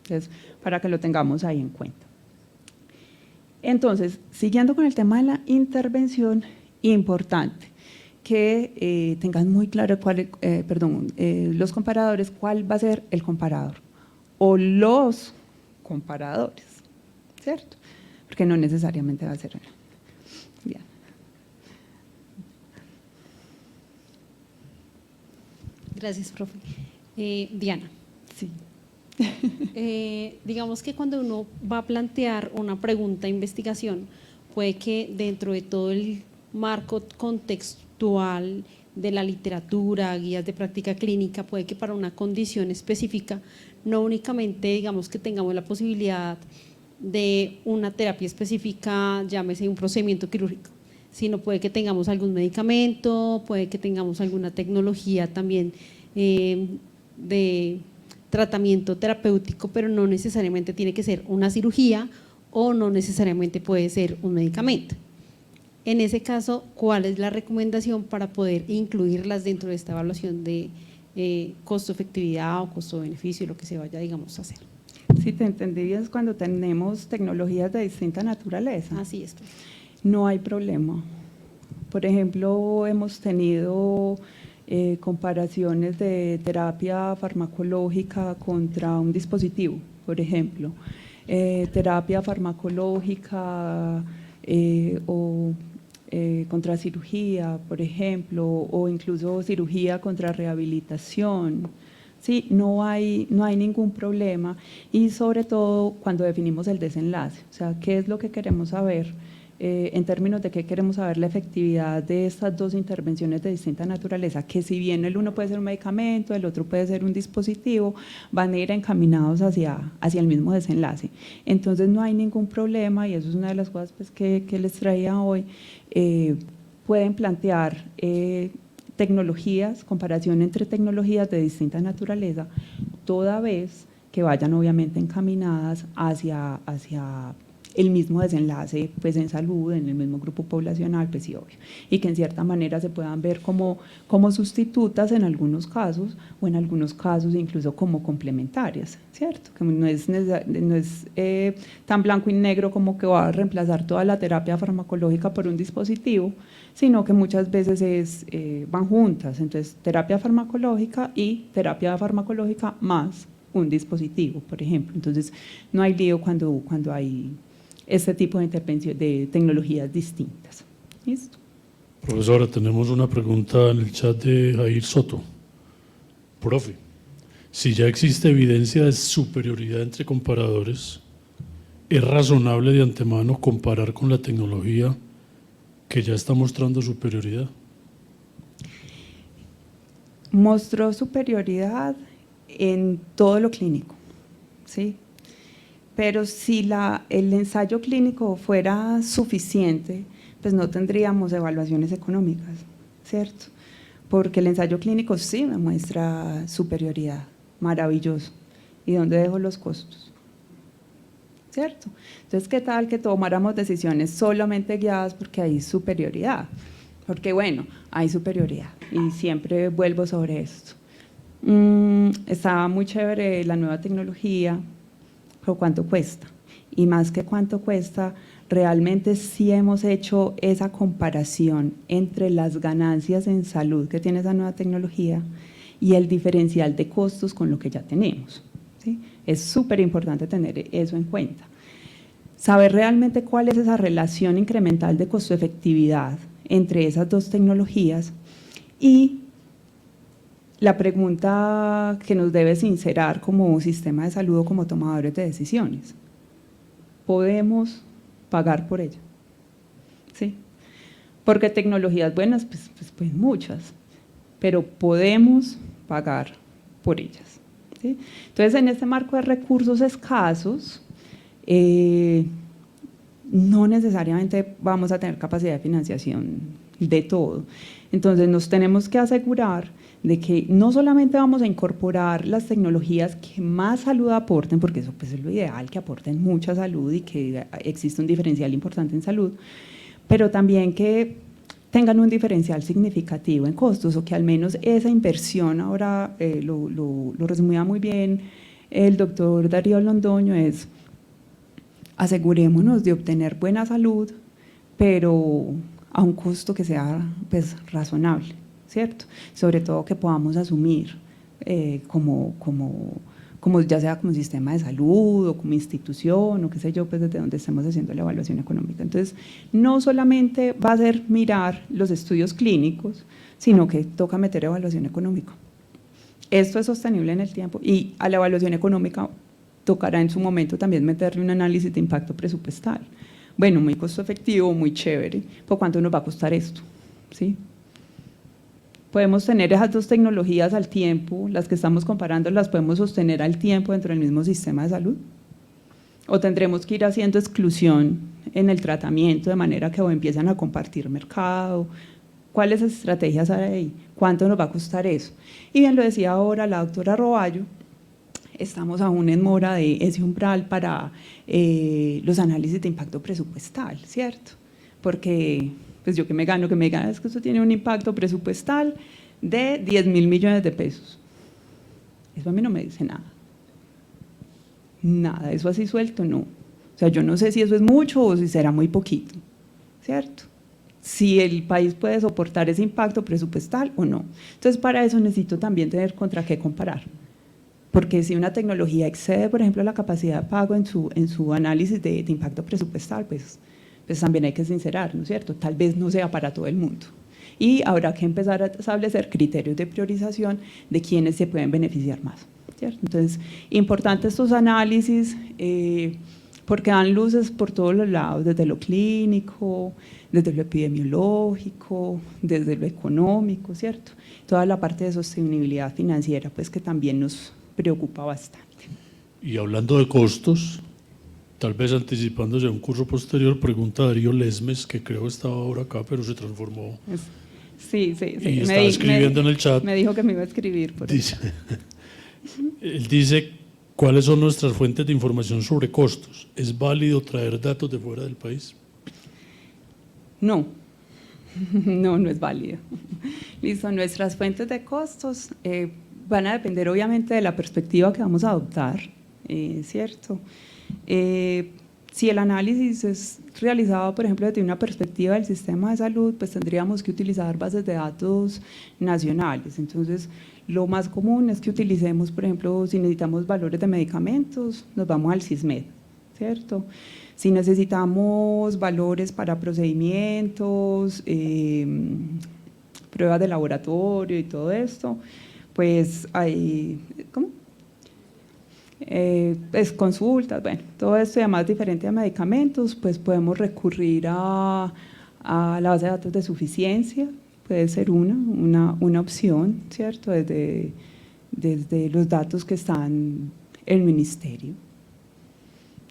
Entonces, para que lo tengamos ahí en cuenta. Entonces, siguiendo con el tema de la intervención, importante que tengan muy claro los comparadores, cuál va a ser el comparador o los comparadores, ¿cierto? Porque no necesariamente va a ser. Bien. Gracias, profe. Diana. Sí. Digamos que cuando uno va a plantear una pregunta de investigación, puede que dentro de todo el marco contextual de la literatura, guías de práctica clínica, puede que para una condición específica no únicamente digamos que tengamos la posibilidad de una terapia específica, llámese un procedimiento quirúrgico, sino puede que tengamos algún medicamento, puede que tengamos alguna tecnología también de tratamiento terapéutico, pero no necesariamente tiene que ser una cirugía o no necesariamente puede ser un medicamento. En ese caso, ¿cuál es la recomendación para poder incluirlas dentro de esta evaluación de costo-efectividad o costo-beneficio, lo que se vaya, digamos, a hacer? Si te entendí bien, es cuando tenemos tecnologías de distinta naturaleza. Así es. No hay problema. Por ejemplo, hemos tenido comparaciones de terapia farmacológica contra un dispositivo, por ejemplo, terapia farmacológica o contra cirugía, por ejemplo, o incluso cirugía contra rehabilitación. Sí, no hay ningún problema, y sobre todo cuando definimos el desenlace, o sea, qué es lo que queremos saber en términos de qué queremos saber la efectividad de estas dos intervenciones de distinta naturaleza, que si bien el uno puede ser un medicamento, el otro puede ser un dispositivo, van a ir encaminados hacia el mismo desenlace. Entonces no hay ningún problema, y eso es una de las cosas pues, que les traía hoy, pueden plantear tecnologías, comparación entre tecnologías de distinta naturaleza, toda vez que vayan obviamente encaminadas hacia el mismo desenlace pues en salud, en el mismo grupo poblacional, pues sí, obvio, y que en cierta manera se puedan ver como sustitutas en algunos casos, o en algunos casos incluso como complementarias, ¿cierto? Que no es tan blanco y negro como que va a reemplazar toda la terapia farmacológica por un dispositivo, sino que muchas veces van juntas, entonces terapia farmacológica y terapia farmacológica más un dispositivo, por ejemplo. Entonces no hay lío cuando hay este tipo de intervención de tecnologías distintas. ¿Listo? Profesora, tenemos una pregunta en el chat de Jair Soto. Profe, si ya existe evidencia de superioridad entre comparadores, ¿es razonable de antemano comparar con la tecnología que ya está mostrando superioridad? Mostró superioridad en todo lo clínico, ¿sí? Pero si el ensayo clínico fuera suficiente, pues no tendríamos evaluaciones económicas, ¿cierto? Porque el ensayo clínico sí me muestra superioridad, maravilloso. ¿Y dónde dejo los costos? ¿Cierto? Entonces, ¿qué tal que tomáramos decisiones solamente guiadas porque hay superioridad? Porque bueno, hay superioridad y siempre vuelvo sobre esto. Estaba muy chévere la nueva tecnología, pero ¿cuánto cuesta? Y más que cuánto cuesta, realmente sí hemos hecho esa comparación entre las ganancias en salud que tiene esa nueva tecnología y el diferencial de costos con lo que ya tenemos, ¿sí? Es súper importante tener eso en cuenta. Saber realmente cuál es esa relación incremental de costo-efectividad entre esas dos tecnologías, y la pregunta que nos debe sincerar como sistema de salud o como tomadores de decisiones: ¿podemos pagar por ello? ¿Sí? Porque tecnologías buenas, pues muchas, pero podemos pagar por ellas, ¿sí? Entonces, en este marco de recursos escasos, no necesariamente vamos a tener capacidad de financiación de todo. Entonces, nos tenemos que asegurar de que no solamente vamos a incorporar las tecnologías que más salud aporten, porque eso pues, es lo ideal, que aporten mucha salud y que existe un diferencial importante en salud, pero también que tengan un diferencial significativo en costos, o que al menos esa inversión, ahora lo resumía muy bien el doctor Darío Londoño, es asegurémonos de obtener buena salud, pero a un costo que sea pues, razonable, ¿cierto? Sobre todo que podamos asumir como ya sea como sistema de salud o como institución o qué sé yo, pues desde donde estemos haciendo la evaluación económica. Entonces, no solamente va a ser mirar los estudios clínicos, sino que toca meter evaluación económica. Esto es sostenible en el tiempo, y a la evaluación económica tocará en su momento también meterle un análisis de impacto presupuestal. Bueno, muy costo efectivo, muy chévere, ¿por cuánto nos va a costar esto? ¿Sí? Podemos tener esas dos tecnologías al tiempo, las que estamos comparando, las podemos sostener al tiempo dentro del mismo sistema de salud, o tendremos que ir haciendo exclusión en el tratamiento de manera que o empiezan a compartir mercado. ¿Cuáles estrategias hay ahí? ¿Cuánto nos va a costar eso? Y bien lo decía ahora la doctora Roballo, estamos aún en mora de ese umbral para los análisis de impacto presupuestal, ¿cierto? Porque pues yo que me gano, es que eso tiene un impacto presupuestal de 10.000 millones de pesos. Eso a mí no me dice nada. Nada, eso así suelto, no. O sea, yo no sé si eso es mucho o si será muy poquito, ¿cierto? Si el país puede soportar ese impacto presupuestal o no. Entonces, para eso necesito también tener contra qué comparar. Porque si una tecnología excede, por ejemplo, la capacidad de pago en su análisis de impacto presupuestal, pues también hay que sincerar, ¿no es cierto? Tal vez no sea para todo el mundo. Y habrá que empezar a establecer criterios de priorización de quienes se pueden beneficiar más, ¿cierto? Entonces, importante estos análisis, porque dan luces por todos los lados, desde lo clínico, desde lo epidemiológico, desde lo económico, ¿cierto? Toda la parte de sostenibilidad financiera, pues que también nos preocupa bastante. Y hablando de costos, tal vez anticipándose a un curso posterior, pregunta Darío Lesmes, que creo estaba ahora acá, pero se transformó. Sí. Y está escribiendo en el chat. Me dijo que me iba a escribir. Por Dice, él dice, ¿cuáles son nuestras fuentes de información sobre costos? ¿Es válido traer datos de fuera del país? No, no es válido. Listo, nuestras fuentes de costos van a depender obviamente de la perspectiva que vamos a adoptar, ¿cierto? Si el análisis es realizado, por ejemplo, desde una perspectiva del sistema de salud, pues tendríamos que utilizar bases de datos nacionales. Entonces, lo más común es que utilicemos, por ejemplo, si necesitamos valores de medicamentos, nos vamos al CISMED, ¿cierto? Si necesitamos valores para procedimientos, pruebas de laboratorio y todo esto, pues hay, ¿cómo? Pues consultas, bueno, todo esto y además diferente a medicamentos, pues podemos recurrir a la base de datos de suficiencia, puede ser una opción, ¿cierto? Desde los datos que están en el ministerio,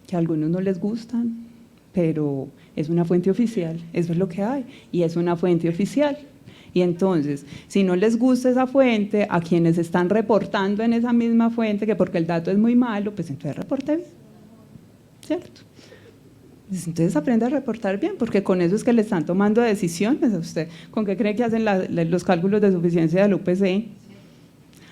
que a algunos no les gustan, pero es una fuente oficial, eso es lo que hay, y es una fuente oficial. Y entonces, si no les gusta esa fuente, a quienes están reportando en esa misma fuente, que porque el dato es muy malo, pues entonces reporte bien, ¿cierto? Entonces aprende a reportar bien, porque con eso es que le están tomando decisiones a usted. ¿Con qué cree que hacen los cálculos de suficiencia del UPC?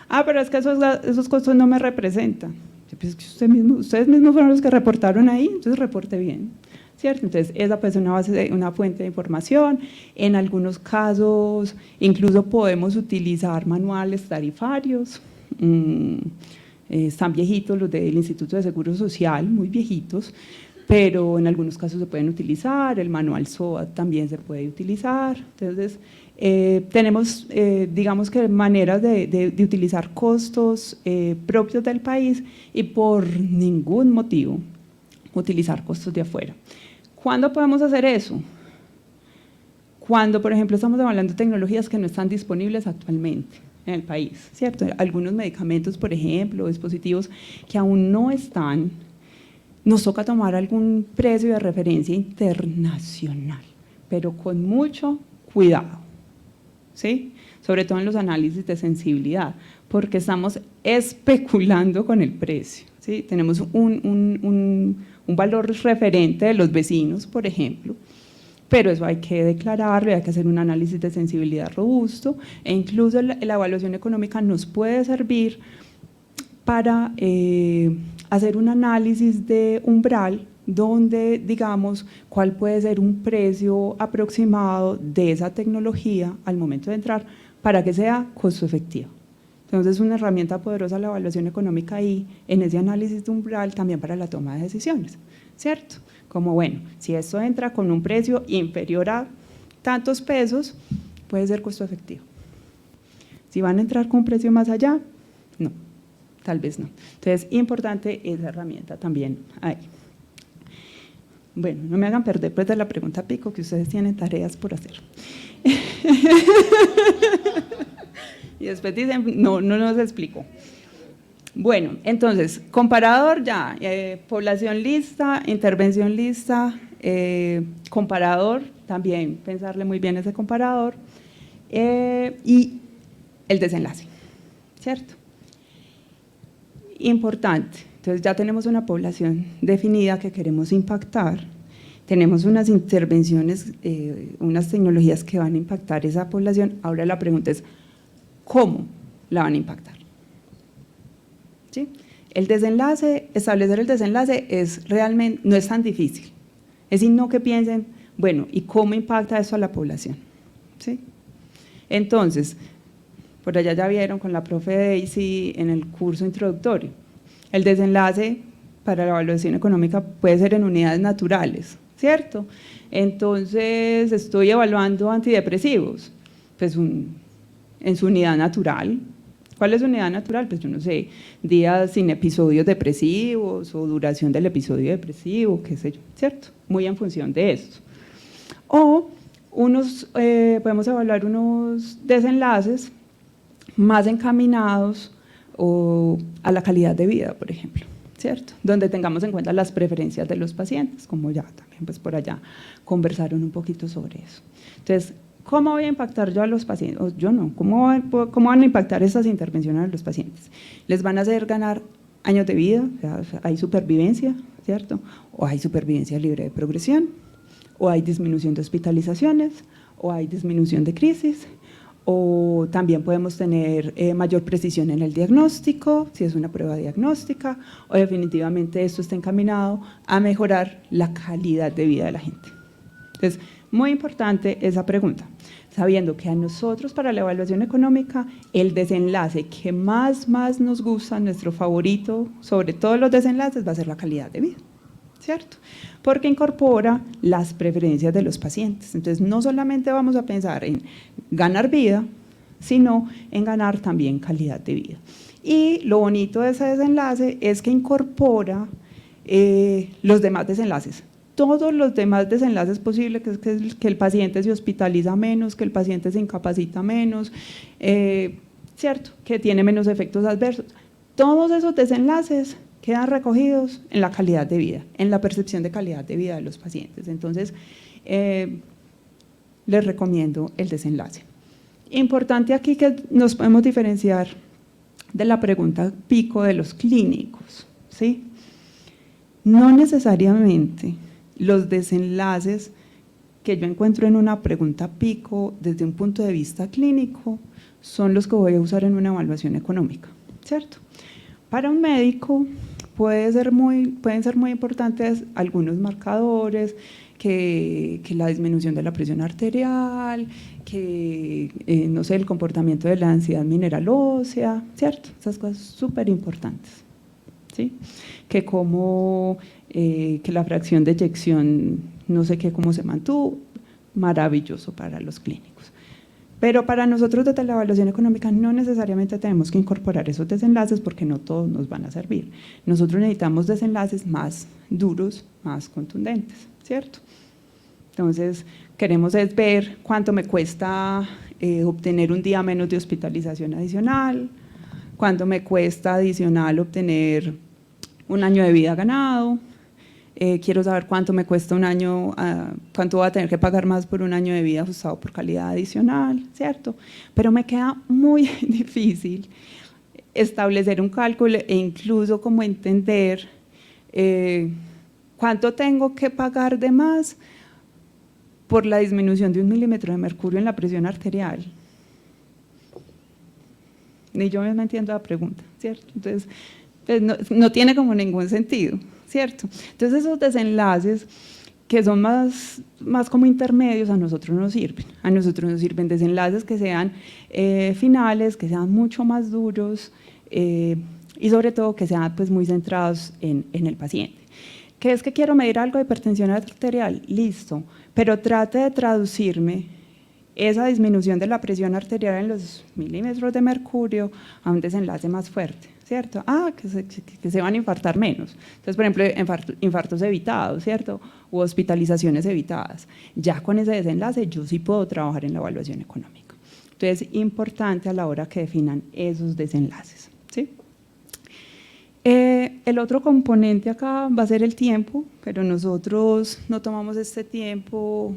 Ah, pero es que esos costos no me representan. Pues es que ustedes mismos fueron los que reportaron ahí, entonces reporte bien, ¿cierto? Entonces esa pues es una fuente de información. En algunos casos incluso podemos utilizar manuales tarifarios, están viejitos los del Instituto de Seguro Social, muy viejitos, pero en algunos casos se pueden utilizar, el manual SOAT también se puede utilizar. Entonces tenemos digamos que maneras de utilizar costos propios del país y por ningún motivo utilizar costos de afuera. ¿Cuándo podemos hacer eso? Cuando, por ejemplo, estamos hablando de tecnologías que no están disponibles actualmente en el país, ¿cierto? Algunos medicamentos, por ejemplo, dispositivos que aún no están, nos toca tomar algún precio de referencia internacional, pero con mucho cuidado, ¿sí? Sobre todo en los análisis de sensibilidad, porque estamos especulando con el precio, ¿sí? Tenemos un valor referente de los vecinos, por ejemplo, pero eso hay que declararlo y hay que hacer un análisis de sensibilidad robusto, e incluso la evaluación económica nos puede servir para hacer un análisis de umbral donde digamos cuál puede ser un precio aproximado de esa tecnología al momento de entrar para que sea costo efectivo. Entonces es una herramienta poderosa la evaluación económica ahí en ese análisis de umbral también para la toma de decisiones, ¿cierto? Como bueno, si esto entra con un precio inferior a tantos pesos, puede ser costo efectivo. Si van a entrar con un precio más allá, no, tal vez no. Entonces, importante esa herramienta también ahí. Bueno, no me hagan perder pues de la pregunta pico, que ustedes tienen tareas por hacer. Y después dicen, no nos explico. Bueno, entonces, comparador ya, población lista, intervención lista, comparador, también pensarle muy bien ese comparador, y el desenlace, ¿cierto? Importante, entonces ya tenemos una población definida que queremos impactar, tenemos unas intervenciones, unas tecnologías que van a impactar esa población, ahora la pregunta es, ¿cómo la van a impactar? ¿Sí? El desenlace, establecer el desenlace es realmente, no es tan difícil, es decir, no que piensen, bueno, ¿y cómo impacta eso a la población? ¿Sí? Entonces, por allá ya vieron con la profe Daisy en el curso introductorio, el desenlace para la evaluación económica puede ser en unidades naturales, ¿cierto? Entonces, estoy evaluando antidepresivos, pues en su unidad natural, ¿Cuál es su unidad natural? Pues yo no sé, días sin episodios depresivos o duración del episodio depresivo, qué sé yo, ¿cierto? Muy en función de esto. O podemos evaluar unos desenlaces más encaminados a la calidad de vida, por ejemplo, ¿cierto? Donde tengamos en cuenta las preferencias de los pacientes, como ya también pues por allá conversaron un poquito sobre eso. Entonces, ¿cómo voy a impactar yo a los pacientes? O yo no, ¿cómo van a impactar esas intervenciones a los pacientes? Les van a hacer ganar años de vida, o sea, hay supervivencia, ¿cierto? O hay supervivencia libre de progresión, o hay disminución de hospitalizaciones, o hay disminución de crisis, o también podemos tener mayor precisión en el diagnóstico, si es una prueba diagnóstica, o definitivamente esto está encaminado a mejorar la calidad de vida de la gente. Entonces, muy importante esa pregunta, sabiendo que a nosotros para la evaluación económica el desenlace que más nos gusta, nuestro favorito sobre todos los desenlaces va a ser la calidad de vida, ¿cierto? Porque incorpora las preferencias de los pacientes. Entonces, no solamente vamos a pensar en ganar vida, sino en ganar también calidad de vida. Y lo bonito de ese desenlace es que incorpora los demás desenlaces. Todos los demás desenlaces posibles, que el paciente se hospitaliza menos, que el paciente se incapacita menos, ¿cierto? Que tiene menos efectos adversos. Todos esos desenlaces quedan recogidos en la calidad de vida, en la percepción de calidad de vida de los pacientes. Entonces, les recomiendo el desenlace. Importante aquí que nos podemos diferenciar de la pregunta pico de los clínicos, ¿sí? No necesariamente los desenlaces que yo encuentro en una pregunta pico desde un punto de vista clínico son los que voy a usar en una evaluación económica, ¿cierto? Para un médico pueden ser muy importantes algunos marcadores, que la disminución de la presión arterial, que no sé, el comportamiento de la densidad mineral ósea, ¿cierto? Esas cosas súper importantes, ¿sí? Que la fracción de eyección, no sé qué, cómo se mantuvo, maravilloso para los clínicos. Pero para nosotros desde la evaluación económica no necesariamente tenemos que incorporar esos desenlaces porque no todos nos van a servir. Nosotros necesitamos desenlaces más duros, más contundentes, ¿cierto? Entonces, queremos es ver cuánto me cuesta obtener un día menos de hospitalización adicional, cuánto me cuesta adicional obtener un año de vida ganado, quiero saber cuánto me cuesta un año, cuánto voy a tener que pagar más por un año de vida ajustado por calidad adicional, ¿cierto? Pero me queda muy difícil establecer un cálculo e incluso como entender cuánto tengo que pagar de más por la disminución de 1 milímetro de mercurio en la presión arterial. Ni yo misma entiendo la pregunta, ¿cierto? Entonces, pues no tiene como ningún sentido, ¿cierto? Entonces esos desenlaces que son más como intermedios a nosotros nos sirven. A nosotros nos sirven desenlaces que sean finales, que sean mucho más duros y sobre todo que sean pues muy centrados en el paciente. ¿Qué es que quiero medir algo de hipertensión arterial? Listo, pero trate de traducirme esa disminución de la presión arterial en los milímetros de mercurio a un desenlace más fuerte, ¿cierto? Que se van a infartar menos. Entonces, por ejemplo, infartos evitados, ¿cierto? U hospitalizaciones evitadas. Ya con ese desenlace yo sí puedo trabajar en la evaluación económica. Entonces, importante a la hora que definan esos desenlaces, ¿sí? El otro componente acá va a ser el tiempo, pero nosotros no tomamos este tiempo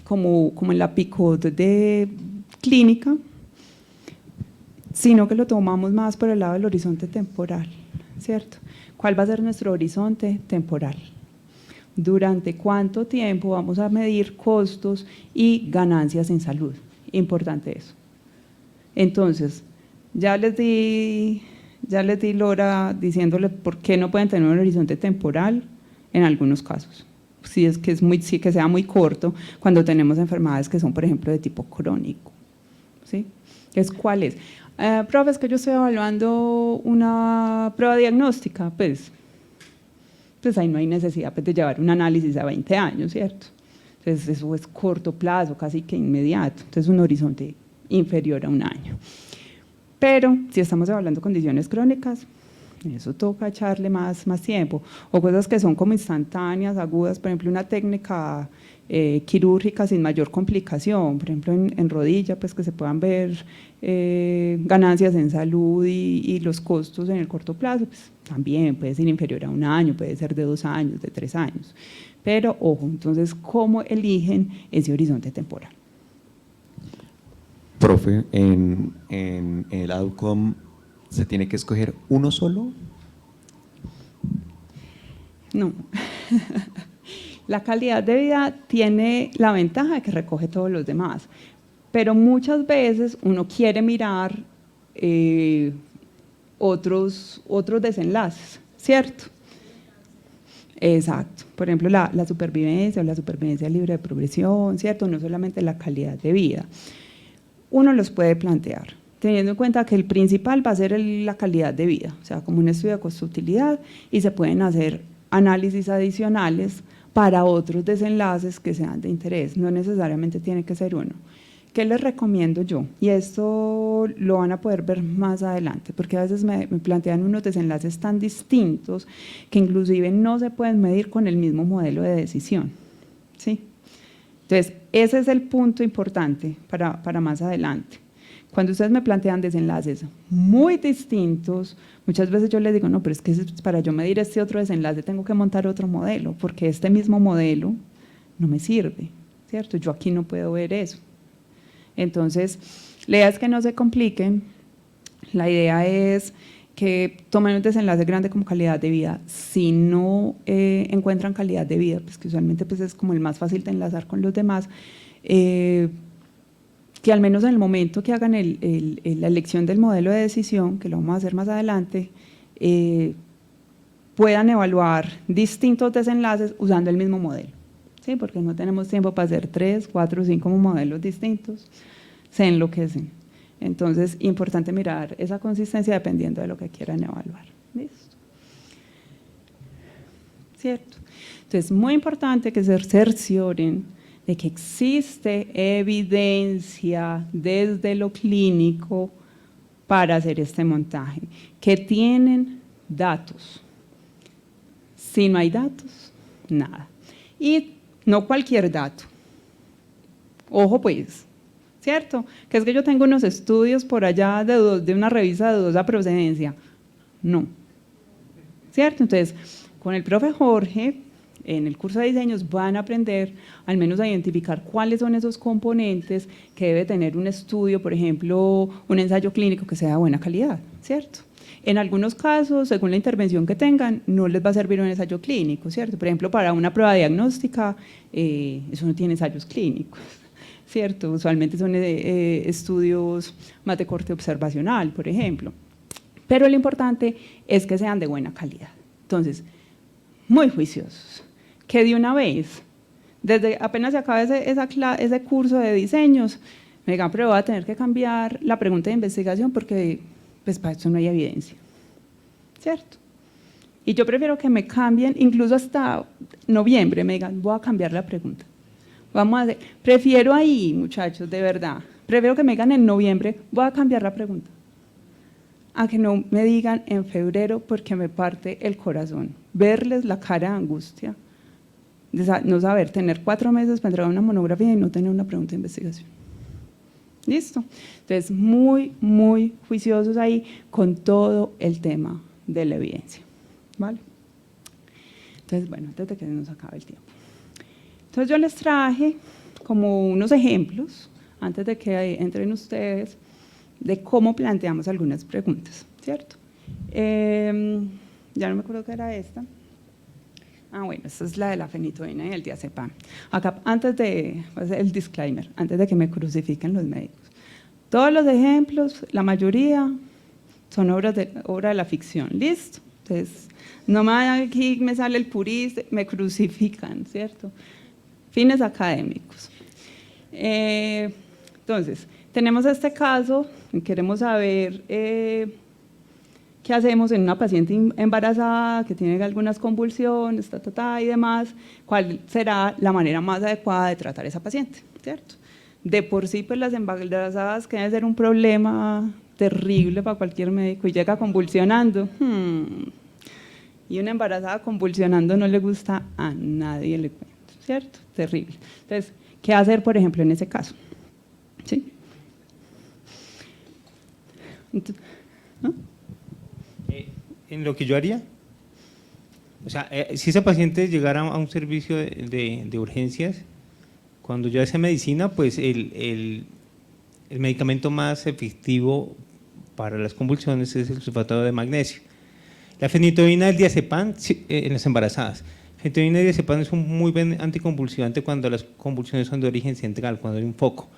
como en la PICOT de clínica, sino que lo tomamos más por el lado del horizonte temporal, ¿cierto? ¿Cuál va a ser nuestro horizonte temporal? ¿Durante cuánto tiempo vamos a medir costos y ganancias en salud? Importante eso. Entonces, ya les di lora diciéndole por qué no pueden tener un horizonte temporal en algunos casos. Si es que que sea muy corto cuando tenemos enfermedades que son, por ejemplo, de tipo crónico, ¿sí? ¿Cuál es? Profe, es que yo estoy evaluando una prueba diagnóstica, pues ahí no hay necesidad pues, de llevar un análisis a 20 años, ¿cierto? Entonces eso es corto plazo, casi que inmediato, entonces un horizonte inferior a un año. Pero si estamos evaluando condiciones crónicas, eso toca echarle más tiempo, o cosas que son como instantáneas, agudas, por ejemplo, una técnica quirúrgica sin mayor complicación, por ejemplo, en rodilla, pues que se puedan ver ganancias en salud y los costos en el corto plazo, pues también puede ser inferior a 1 año, puede ser de 2 años, de 3 años. Pero, ojo, entonces, ¿cómo eligen ese horizonte temporal? Profe, en el outcome, ¿se tiene que escoger uno solo? No. La calidad de vida tiene la ventaja de que recoge todos los demás, pero muchas veces uno quiere mirar otros desenlaces, ¿cierto? Exacto. Por ejemplo, la supervivencia o la supervivencia libre de progresión, ¿cierto? No solamente la calidad de vida. Uno los puede plantear, teniendo en cuenta que el principal va a ser la calidad de vida, o sea, como un estudio de costo-utilidad, y se pueden hacer análisis adicionales para otros desenlaces que sean de interés, no necesariamente tiene que ser uno. ¿Qué les recomiendo yo? Y esto lo van a poder ver más adelante, porque a veces me plantean unos desenlaces tan distintos que inclusive no se pueden medir con el mismo modelo de decisión, ¿sí? Entonces, ese es el punto importante para más adelante. Cuando ustedes me plantean desenlaces muy distintos, muchas veces yo les digo, no, pero es que para yo medir este otro desenlace tengo que montar otro modelo, porque este mismo modelo no me sirve, ¿cierto? Yo aquí no puedo ver eso. Entonces, la idea es que no se compliquen, la idea es que tomen un desenlace grande como calidad de vida. Si no encuentran calidad de vida, pues que usualmente pues es como el más fácil de enlazar con los demás, que al menos en el momento que hagan la elección del modelo de decisión, que lo vamos a hacer más adelante, puedan evaluar distintos desenlaces usando el mismo modelo, ¿sí? Porque no tenemos tiempo para hacer 3, 4, 5 modelos distintos, se enloquecen. Entonces, importante mirar esa consistencia dependiendo de lo que quieran evaluar. ¿Listo? ¿Cierto? Entonces, muy importante que se cercioren de que existe evidencia desde lo clínico para hacer este montaje, que tienen datos. Si no hay datos, nada. Y no cualquier dato. Ojo pues, ¿cierto? Que es que yo tengo unos estudios por allá de una revista de dudosa procedencia. No. ¿Cierto? Entonces, con el profe Jorge, en el curso de diseños van a aprender al menos a identificar cuáles son esos componentes que debe tener un estudio, por ejemplo, un ensayo clínico que sea de buena calidad, ¿cierto? En algunos casos, según la intervención que tengan, no les va a servir un ensayo clínico, ¿cierto? Por ejemplo, para una prueba diagnóstica, eso no tiene ensayos clínicos, ¿cierto? Usualmente son estudios más de corte observacional, por ejemplo. Pero lo importante es que sean de buena calidad. Entonces, muy juiciosos, que de una vez, desde apenas se acaba ese curso de diseños, me digan, pero voy a tener que cambiar la pregunta de investigación porque pues para esto no hay evidencia, ¿cierto? Y yo prefiero que me cambien, incluso hasta noviembre, me digan, voy a cambiar la pregunta. Vamos a hacer, prefiero ahí, muchachos, de verdad, prefiero que me digan en noviembre, voy a cambiar la pregunta, a que no me digan en febrero porque me parte el corazón. Verles la cara de angustia, de no saber, tener 4 meses para entregar una monografía y no tener una pregunta de investigación. ¿Listo? Entonces, muy, muy juiciosos ahí con todo el tema de la evidencia. ¿Vale? Entonces, bueno, antes de que nos acabe el tiempo. Entonces, yo les traje como unos ejemplos, antes de que entren ustedes, de cómo planteamos algunas preguntas, ¿cierto? Ya no me acuerdo qué era esta. Ah, bueno, esta es la de la fenitoína y el diazepam. Acá, antes de, pues el disclaimer, antes de que me crucifiquen los médicos. Todos los ejemplos, la mayoría, son obra de la ficción, ¿listo? Entonces, no aquí me sale el purista, me crucifican, ¿cierto? Fines académicos. Entonces, tenemos este caso, queremos saber qué hacemos en una paciente embarazada que tiene algunas convulsiones, y demás, cuál será la manera más adecuada de tratar a esa paciente, ¿cierto? De por sí, pues las embarazadas que debe ser un problema terrible para cualquier médico y llega convulsionando. Y una embarazada convulsionando no le gusta a nadie, le cuento, ¿cierto? Terrible. Entonces, ¿qué hacer, por ejemplo, en ese caso? ¿Sí? Entonces, ¿no? En lo que yo haría, o sea, si esa paciente llegara a un servicio de urgencias, cuando yo hace medicina, pues el medicamento más efectivo para las convulsiones es el sulfato de magnesio. La fenitoína, el diazepam, en las embarazadas. Fenitoína y diazepam es un muy buen anticonvulsivante cuando las convulsiones son de origen central, cuando hay un foco.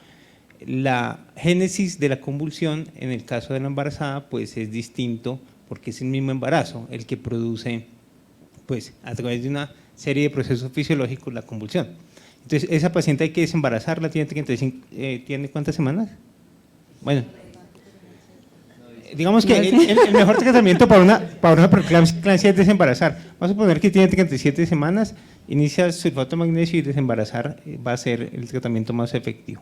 La génesis de la convulsión, en el caso de la embarazada, pues es distinto porque es el mismo embarazo el que produce, pues a través de una serie de procesos fisiológicos, la convulsión. Entonces, esa paciente hay que desembarazarla, ¿tiene cuántas semanas? Bueno, digamos que el mejor tratamiento para una preeclampsia es desembarazar. Vamos a suponer que tiene 37 semanas, inicia sulfato de magnesio y desembarazar va a ser el tratamiento más efectivo.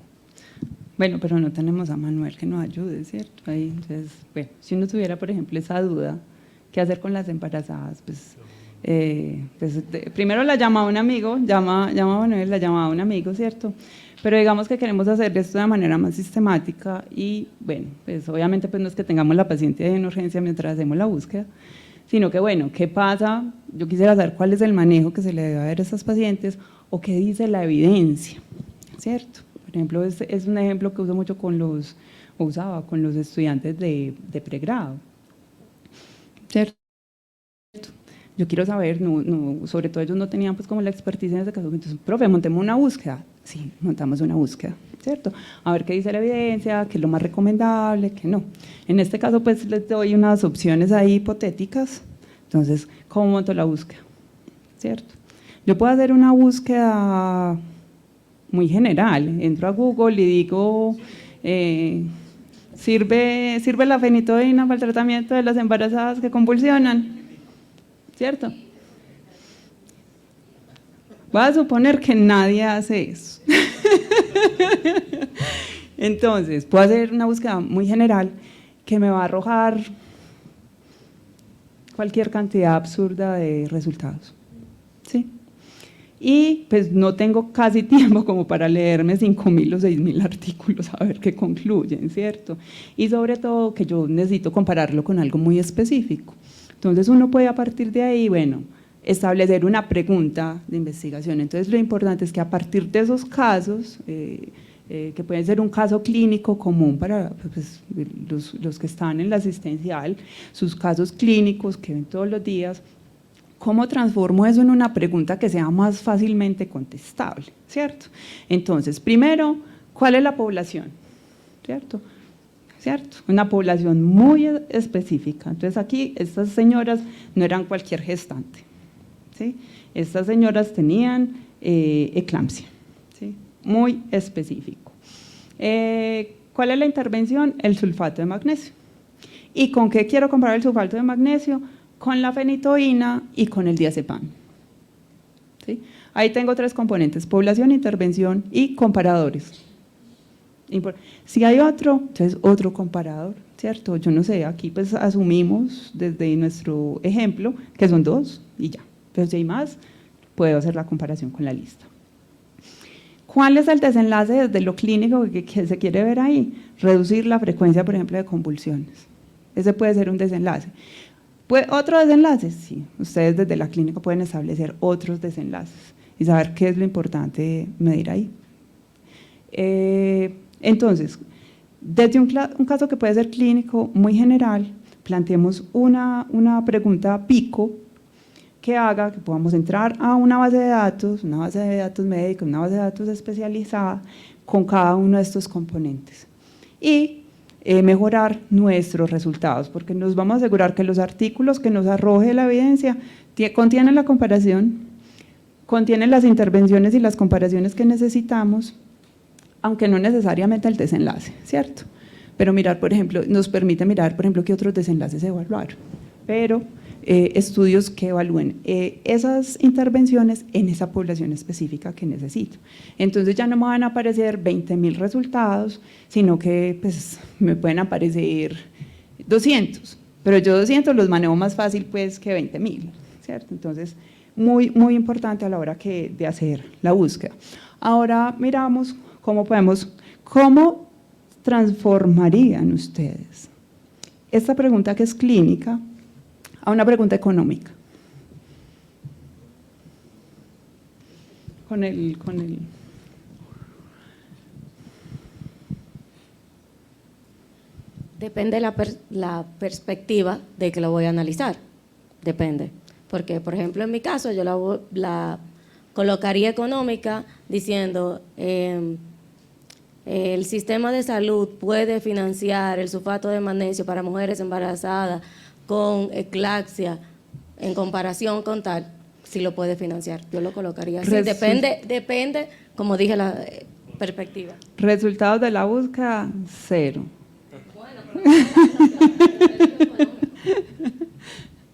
Bueno, pero no tenemos a Manuel que nos ayude, ¿cierto? Ahí, entonces, bueno, si uno tuviera, por ejemplo, esa duda, ¿qué hacer con las embarazadas? Primero la llama un amigo, llama a Manuel, la llama a un amigo, ¿cierto? Pero digamos que queremos hacer esto de manera más sistemática y, bueno, pues obviamente pues no es que tengamos la paciente en urgencia mientras hacemos la búsqueda, sino que, bueno, ¿qué pasa? Yo quisiera saber cuál es el manejo que se le debe dar a estas pacientes o qué dice la evidencia, ¿cierto? Por ejemplo, es un ejemplo que uso mucho usaba con los estudiantes de pregrado, ¿cierto? Yo quiero saber, sobre todo ellos no tenían pues como la expertise en ese caso, entonces, profe, montemos una búsqueda. Sí, montamos una búsqueda, ¿cierto? A ver qué dice la evidencia, qué es lo más recomendable, qué no. En este caso, pues les doy unas opciones ahí hipotéticas. Entonces, ¿cómo monto la búsqueda? ¿Cierto? Yo puedo hacer una búsqueda muy general. Entro a Google y digo, ¿sirve la fenitoína para el tratamiento de las embarazadas que convulsionan? ¿Cierto? Voy a suponer que nadie hace eso. Entonces, puedo hacer una búsqueda muy general que me va a arrojar cualquier cantidad absurda de resultados. ¿Sí? Y pues no tengo casi tiempo como para leerme 5.000 o 6.000 artículos a ver qué concluyen, ¿cierto? Y sobre todo que yo necesito compararlo con algo muy específico. Entonces uno puede a partir de ahí, bueno, establecer una pregunta de investigación. Entonces lo importante es que a partir de esos casos, que pueden ser un caso clínico común para pues, los que están en la asistencial, sus casos clínicos que ven todos los días, ¿cómo transformo eso en una pregunta que sea más fácilmente contestable? ¿Cierto? Entonces, primero, ¿cuál es la población? ¿Cierto? ¿Cierto? Una población muy específica. Entonces aquí estas señoras no eran cualquier gestante, ¿sí? Estas señoras tenían eclampsia, ¿sí? Muy específico. ¿Cuál es la intervención? El sulfato de magnesio. ¿Y con qué quiero comparar el sulfato de magnesio? Con la fenitoína y con el diazepam. ¿Sí? Ahí tengo 3 componentes: población, intervención y comparadores. Si hay otro, entonces otro comparador, ¿cierto? Yo no sé, aquí pues asumimos desde nuestro ejemplo que son 2 y ya, pero si hay más, puedo hacer la comparación con la lista. ¿Cuál es el desenlace desde lo clínico que se quiere ver ahí? Reducir la frecuencia, por ejemplo, de convulsiones. Ese puede ser un desenlace. ¿Otro desenlace? Sí, ustedes desde la clínica pueden establecer otros desenlaces y saber qué es lo importante medir ahí. Entonces, desde un caso que puede ser clínico muy general, planteemos una pregunta pico que haga que podamos entrar a una base de datos médica, una base de datos especializada con cada uno de estos componentes y mejorar nuestros resultados, porque nos vamos a asegurar que los artículos que nos arroje la evidencia contienen la comparación, contienen las intervenciones y las comparaciones que necesitamos, aunque no necesariamente el desenlace, ¿cierto? Pero mirar, por ejemplo, nos permite mirar, por ejemplo, qué otros desenlaces se evaluaron, pero estudios que evalúen esas intervenciones en esa población específica que necesito. Entonces ya no me van a aparecer 20.000 resultados, sino que pues, me pueden aparecer 200, pero yo 200 los manejo más fácil pues que 20.000, ¿cierto? Entonces, muy importante a la hora de hacer la búsqueda. Ahora miramos cómo transformarían ustedes esta pregunta que es clínica a una pregunta económica. Depende la perspectiva de que lo voy a analizar, depende. Porque, por ejemplo, en mi caso, yo la colocaría económica diciendo, el sistema de salud puede financiar el sulfato de magnesio para mujeres embarazadas con eclampsia en comparación con tal, si lo puede financiar. Yo lo colocaría así. Depende, como dije, la perspectiva. Resultados de la búsqueda, 0.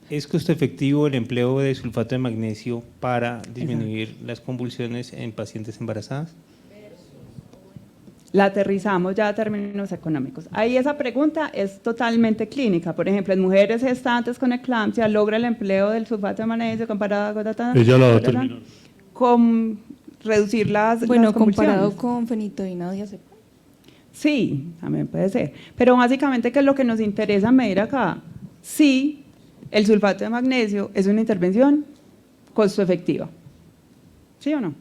¿Es costo efectivo el empleo de sulfato de magnesio para disminuir las convulsiones en pacientes embarazadas? La aterrizamos ya a términos económicos. Ahí esa pregunta es totalmente clínica. Por ejemplo, en mujeres gestantes con eclampsia, ¿logra el empleo del sulfato de magnesio comparado con Ella la va a terminar. Con reducir las convulsiones? Comparado con fenitoína diazepam. Sí, también puede ser. Pero básicamente, ¿qué es lo que nos interesa medir acá? Sí, el sulfato de magnesio es una intervención costo efectiva. ¿Sí o no?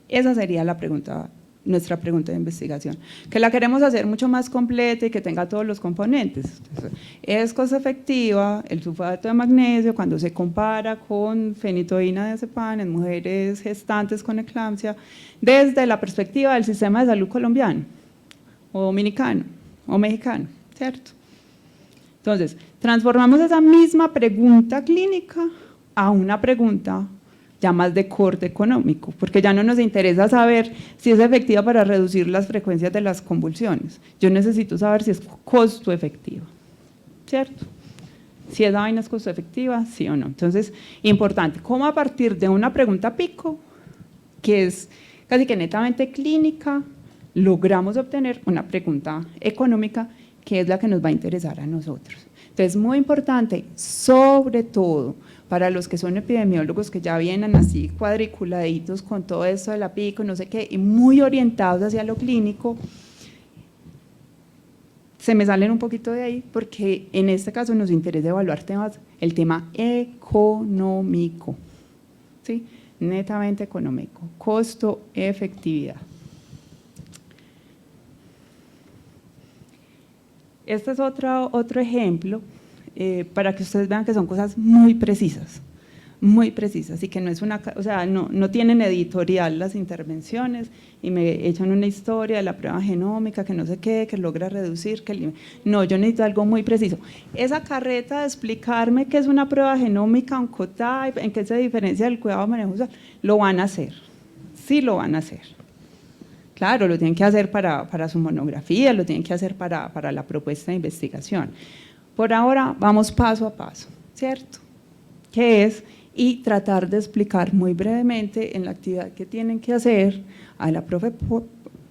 Esa sería la pregunta, nuestra pregunta de investigación, que la queremos hacer mucho más completa y que tenga todos los componentes. Entonces, es costo efectiva el sulfato de magnesio cuando se compara con fenitoína diazepam en mujeres gestantes con eclampsia desde la perspectiva del sistema de salud colombiano o dominicano o mexicano, ¿cierto? Entonces, transformamos esa misma pregunta clínica a una pregunta ya más de corte económico, porque ya no nos interesa saber si es efectiva para reducir las frecuencias de las convulsiones. Yo necesito saber si es costo efectiva, ¿cierto? Si esa vaina es costo efectiva, sí o no. Entonces, importante, cómo a partir de una pregunta pico, que es casi que netamente clínica, logramos obtener una pregunta económica que es la que nos va a interesar a nosotros. Entonces, muy importante, sobre todo para los que son epidemiólogos que ya vienen así cuadriculaditos con todo esto de la pico, no sé qué, y muy orientados hacia lo clínico, se me salen un poquito de ahí porque en este caso nos interesa evaluar el tema económico, ¿sí? Netamente económico, costo, efectividad. Este es otro ejemplo para que ustedes vean que son cosas muy precisas y que no es no tienen editorial las intervenciones y me echan una historia de la prueba genómica que no sé qué, que logra reducir, no, yo necesito algo muy preciso. Esa carreta de explicarme qué es una prueba genómica, Oncotype, en qué se diferencia del cuidado de manejo usual, lo van a hacer, sí lo van a hacer. Claro, lo tienen que hacer para su monografía, lo tienen que hacer para la propuesta de investigación. Por ahora vamos paso a paso, ¿cierto? ¿Qué es? Y tratar de explicar muy brevemente en la actividad que tienen que hacer a la profe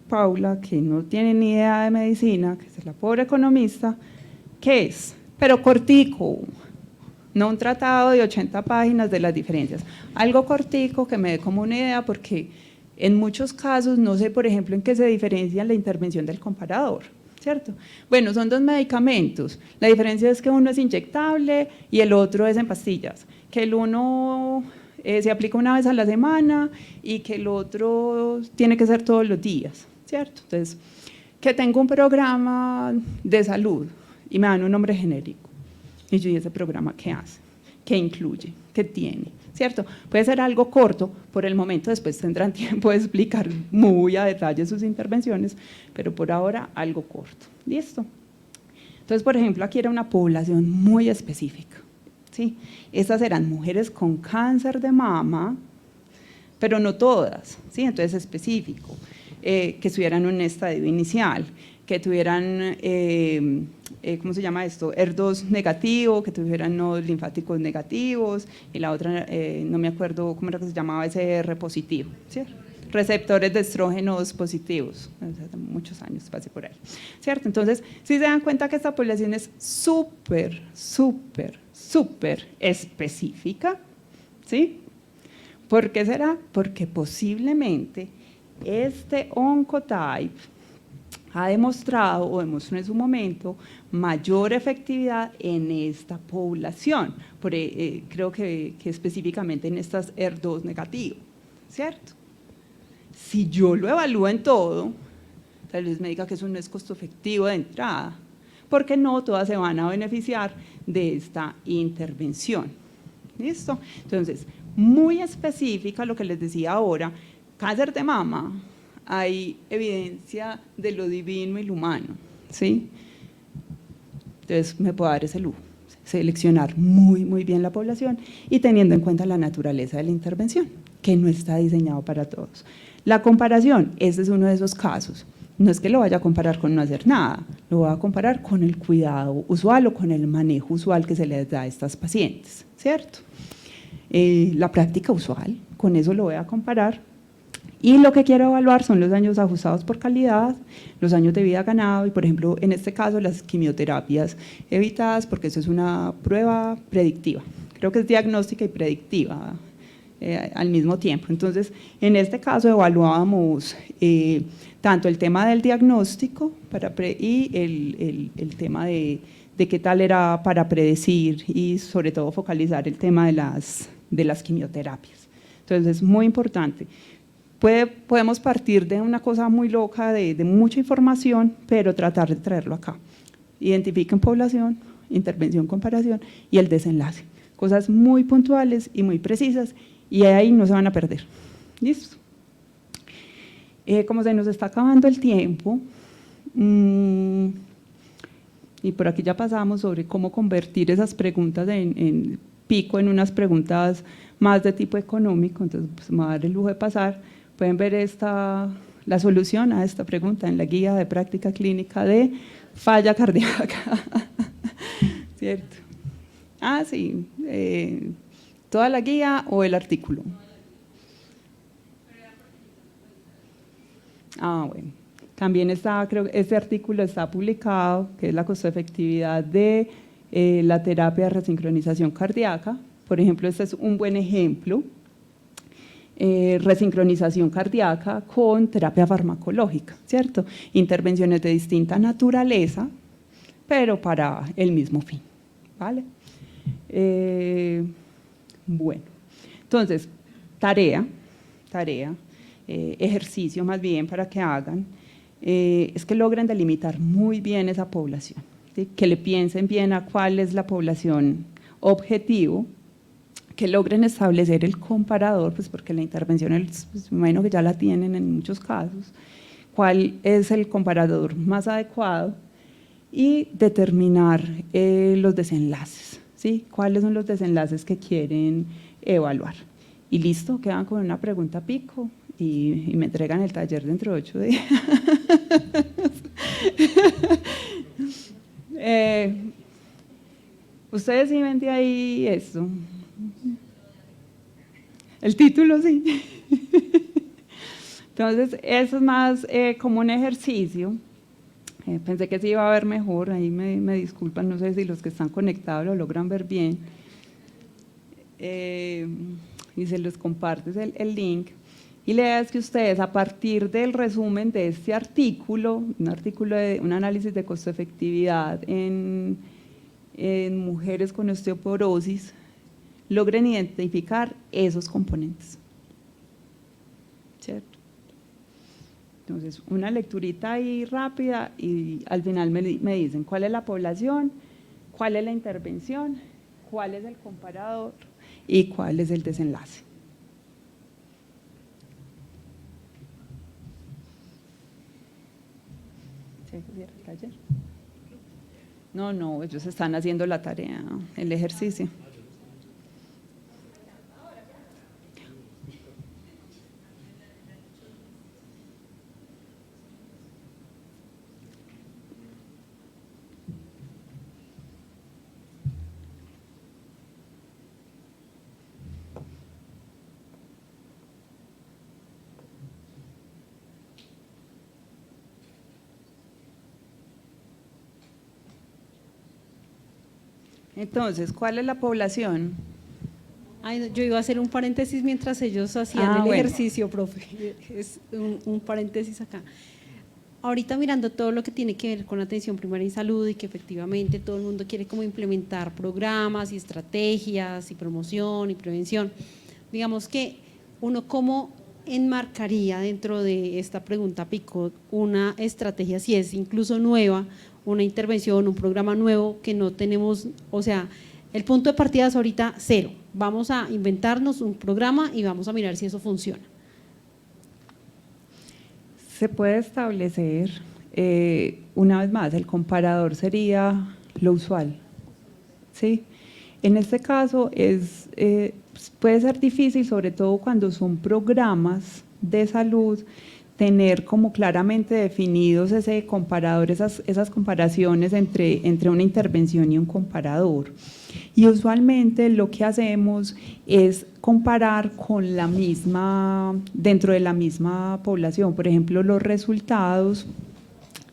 Paula, que no tiene ni idea de medicina, que es la pobre economista, ¿qué es? Pero cortico, no un tratado de 80 páginas de las diferencias, algo cortico que me dé como una idea, porque en muchos casos no sé, por ejemplo, en qué se diferencia la intervención del comparador, ¿cierto? Bueno, son dos medicamentos, la diferencia es que uno es inyectable y el otro es en pastillas, que el uno se aplica una vez a la semana y que el otro tiene que ser todos los días, ¿cierto? Entonces, que tengo un programa de salud y me dan un nombre genérico, y yo, ¿y ese programa qué hace? ¿Qué incluye? ¿Qué tiene? ¿Cierto? Puede ser algo corto por el momento, después tendrán tiempo de explicar muy a detalle sus intervenciones, pero por ahora algo corto. ¿Listo? Entonces, por ejemplo, aquí era una población muy específica, ¿sí? Estas eran mujeres con cáncer de mama, pero no todas, ¿sí? Entonces específico, que estuvieran en un estadio inicial, que tuvieran, ¿cómo se llama esto? ER2 negativo, que tuvieran nodos linfáticos negativos, y la otra, no me acuerdo cómo era que se llamaba, ese R positivo, ¿cierto? Receptores de estrógenos positivos, hace muchos años pasé por ahí, ¿cierto? Entonces, si se dan cuenta que esta población es súper, súper, súper específica, ¿sí? ¿Por qué será? Porque posiblemente este oncotype ha demostrado o demostró en su momento mayor efectividad en esta población, creo que específicamente en estas ER2 negativo, ¿cierto? Si yo lo evalúo en todo, tal vez me diga que eso no es costo efectivo de entrada, porque no todas se van a beneficiar de esta intervención. ¿Listo? Entonces, muy específica lo que les decía ahora, cáncer de mama, hay evidencia de lo divino y lo humano, ¿sí? Entonces, me puedo dar ese lujo, seleccionar muy, muy bien la población y teniendo en cuenta la naturaleza de la intervención, que no está diseñado para todos. La comparación, este es uno de esos casos. No es que lo vaya a comparar con no hacer nada, lo voy a comparar con el cuidado usual o con el manejo usual que se les da a estas pacientes, ¿cierto? La práctica usual, con eso lo voy a comparar. Y lo que quiero evaluar son los años ajustados por calidad, los años de vida ganado y, por ejemplo, en este caso, las quimioterapias evitadas, porque eso es una prueba predictiva. Creo que es diagnóstica y predictiva al mismo tiempo. Entonces, en este caso evaluábamos tanto el tema del diagnóstico y el tema de qué tal era para predecir y sobre todo focalizar el tema de las quimioterapias. Entonces, es muy importante. Podemos partir de una cosa muy loca, de mucha información, pero tratar de traerlo acá. Identifiquen población, intervención, comparación y el desenlace. Cosas muy puntuales y muy precisas y ahí no se van a perder. ¿Listo? Como se nos está acabando el tiempo, y por aquí ya pasamos sobre cómo convertir esas preguntas en pico en unas preguntas más de tipo económico, entonces pues, me va a dar el lujo de pasar. Pueden ver la solución a esta pregunta en la guía de práctica clínica de falla cardíaca. ¿Cierto? Ah, sí, toda la guía o el artículo. Ah, bueno. También está, creo que este artículo está publicado, que es la costo-efectividad de la terapia de resincronización cardíaca. Por ejemplo, este es un buen ejemplo. Resincronización cardíaca con terapia farmacológica, ¿cierto? Intervenciones de distinta naturaleza, pero para el mismo fin, ¿vale? Bueno, entonces, tarea, ejercicio más bien para que hagan, es que logren delimitar muy bien esa población, ¿sí? Que le piensen bien a cuál es la población objetivo, que logren establecer el comparador, pues porque la intervención, pues, me imagino que ya la tienen en muchos casos, cuál es el comparador más adecuado y determinar los desenlaces, ¿sí? Cuáles son los desenlaces que quieren evaluar. Y listo, quedan con una pregunta pico y me entregan el taller dentro de 8 días. Ustedes sí ven de ahí esto. El título, sí. Entonces, eso es más como un ejercicio. Pensé que se iba a ver mejor, ahí me disculpan, no sé si los que están conectados lo logran ver bien. Y se los compartes el link. Y la idea es que ustedes, a partir del resumen de este artículo, un análisis de costo-efectividad en mujeres con osteoporosis, logren identificar esos componentes, ¿cierto? Entonces, una lecturita ahí rápida y al final me dicen cuál es la población, cuál es la intervención, cuál es el comparador y cuál es el desenlace. ¿Se cierra el taller? No, ellos están haciendo la tarea, el ejercicio. Entonces, ¿cuál es la población? Ay, no, yo iba a hacer un paréntesis mientras ellos hacían el Bueno. ejercicio, profe. Es un paréntesis acá. Ahorita mirando todo lo que tiene que ver con atención primaria y salud y que efectivamente todo el mundo quiere como implementar programas y estrategias y promoción y prevención, digamos que uno cómo enmarcaría dentro de esta pregunta PICOT una estrategia, si es incluso nueva, una intervención, un programa nuevo que no tenemos, o sea, el punto de partida es ahorita cero, vamos a inventarnos un programa y vamos a mirar si eso funciona. Se puede establecer, una vez más, el comparador sería lo usual, ¿sí? En este caso puede ser difícil, sobre todo cuando son programas de salud, tener como claramente definidos ese comparador, esas comparaciones entre una intervención y un comparador. Y usualmente lo que hacemos es comparar con la misma, dentro de la misma población, por ejemplo, los resultados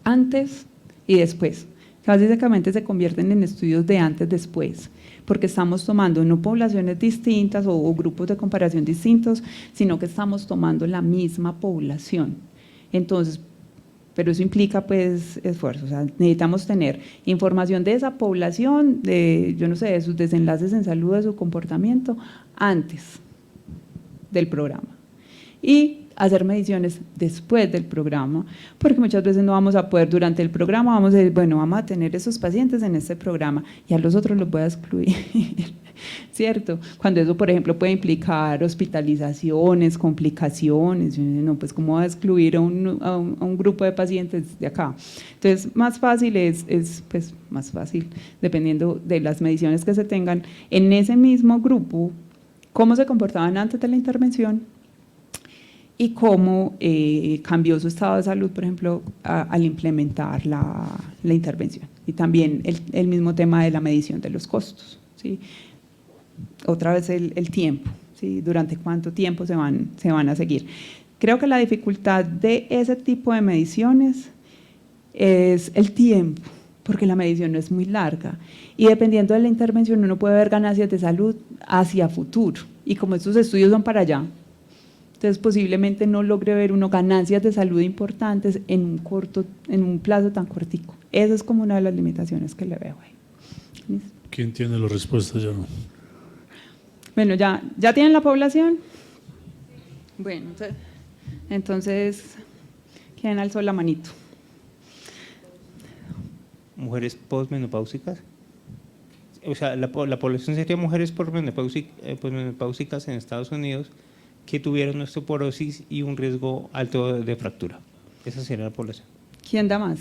antes y después. Básicamente se convierten en estudios de antes-después, porque estamos tomando no poblaciones distintas o grupos de comparación distintos, sino que estamos tomando la misma población. Entonces, pero eso implica pues esfuerzo, o sea, necesitamos tener información de esa población, yo no sé, de sus desenlaces en salud, de su comportamiento, antes del programa. Y hacer mediciones después del programa, porque muchas veces no vamos a poder durante el programa, vamos a decir, bueno, vamos a tener esos pacientes en este programa y a los otros los voy a excluir, ¿cierto? Cuando eso, por ejemplo, puede implicar hospitalizaciones, complicaciones, no, pues cómo va a excluir a un grupo de pacientes de acá. Entonces, más fácil pues más fácil, dependiendo de las mediciones que se tengan, en ese mismo grupo, cómo se comportaban antes de la intervención, y cómo cambió su estado de salud, por ejemplo, al implementar la intervención. Y también el mismo tema de la medición de los costos, ¿sí? Otra vez el tiempo, ¿sí? Durante cuánto tiempo se van a seguir. Creo que la dificultad de ese tipo de mediciones es el tiempo, porque la medición no es muy larga y dependiendo de la intervención uno puede ver ganancias de salud hacia futuro, y como estos estudios son para allá, entonces posiblemente no logre ver uno ganancias de salud importantes en un plazo tan cortico. Esa es como una de las limitaciones que le veo ahí. ¿Listo? ¿Quién tiene la respuesta ya? Bueno, ¿ya tienen la población? Bueno, entonces, ¿quién alzó la manito? Mujeres posmenopáusicas. O sea, la población sería mujeres posmenopáusicas en Estados Unidos que tuvieron osteoporosis y un riesgo alto de fractura. Esa sería la población. ¿Quién da más?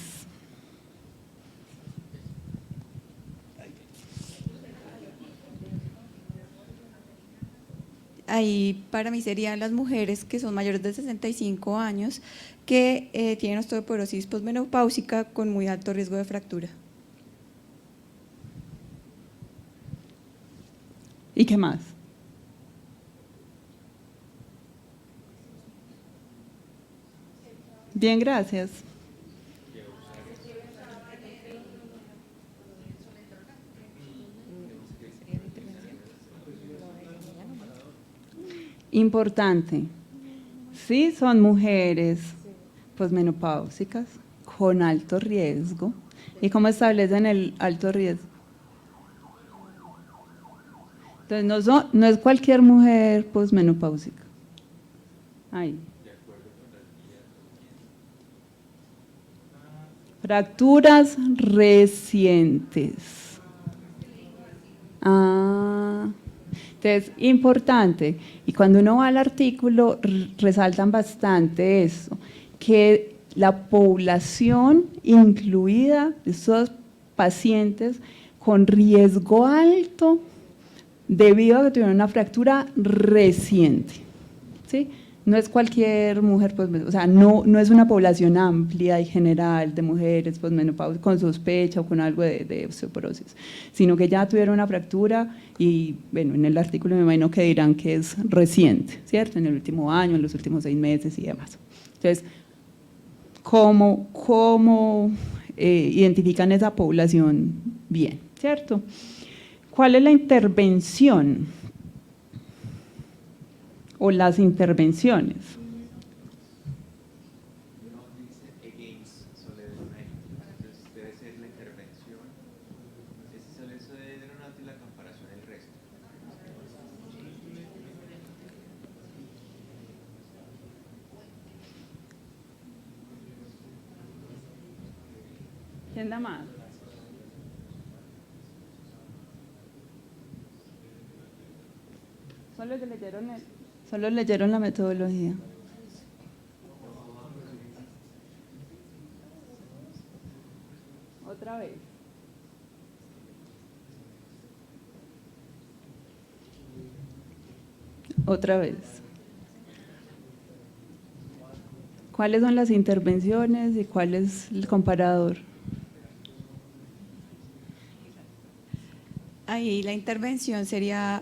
Ahí para mí serían las mujeres que son mayores de 65 años que tienen osteoporosis posmenopáusica con muy alto riesgo de fractura. ¿Y qué más? Bien, gracias. Importante, sí son mujeres posmenopáusicas con alto riesgo. ¿Y cómo establecen el alto riesgo? Entonces no es cualquier mujer posmenopáusica. Ahí. Fracturas recientes. Entonces, importante, y cuando uno va al artículo resaltan bastante eso, que la población incluida de estos pacientes con riesgo alto debido a que tuvieron una fractura reciente, ¿sí? No es cualquier mujer, o sea, no es una población amplia y general de mujeres posmenopáusicas con sospecha o con algo de osteoporosis, sino que ya tuvieron una fractura y, bueno, en el artículo me imagino que dirán que es reciente, ¿cierto? En el último año, en los últimos 6 meses y demás. Entonces, ¿cómo identifican esa población bien, ¿cierto? ¿Cuál es la intervención o las intervenciones? No dice against Soledad, entonces debe ser la intervención. Ese Soledad y la comparación del resto. ¿Quién da más? Solo leyeron la metodología. Otra vez. Otra vez. ¿Cuáles son las intervenciones y cuál es el comparador? Ahí la intervención sería,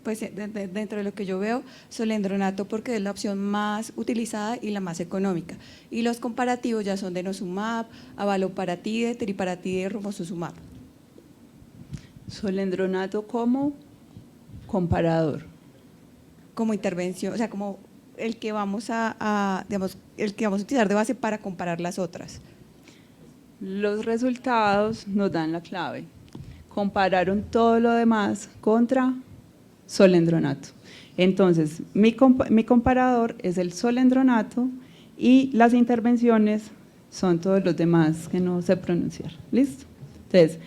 pues dentro de lo que yo veo, solendronato, porque es la opción más utilizada y la más económica. Y los comparativos ya son denosumab, avaloparatide, teriparatide, romosozumab. Solendronato como comparador. Como intervención, o sea, como el que vamos digamos, el que vamos a utilizar de base para comparar las otras. Los resultados nos dan la clave. Compararon todo lo demás contra solendronato. Entonces, mi comparador es el solendronato y las intervenciones son todos los demás que no sé pronunciar. ¿Listo? Entonces,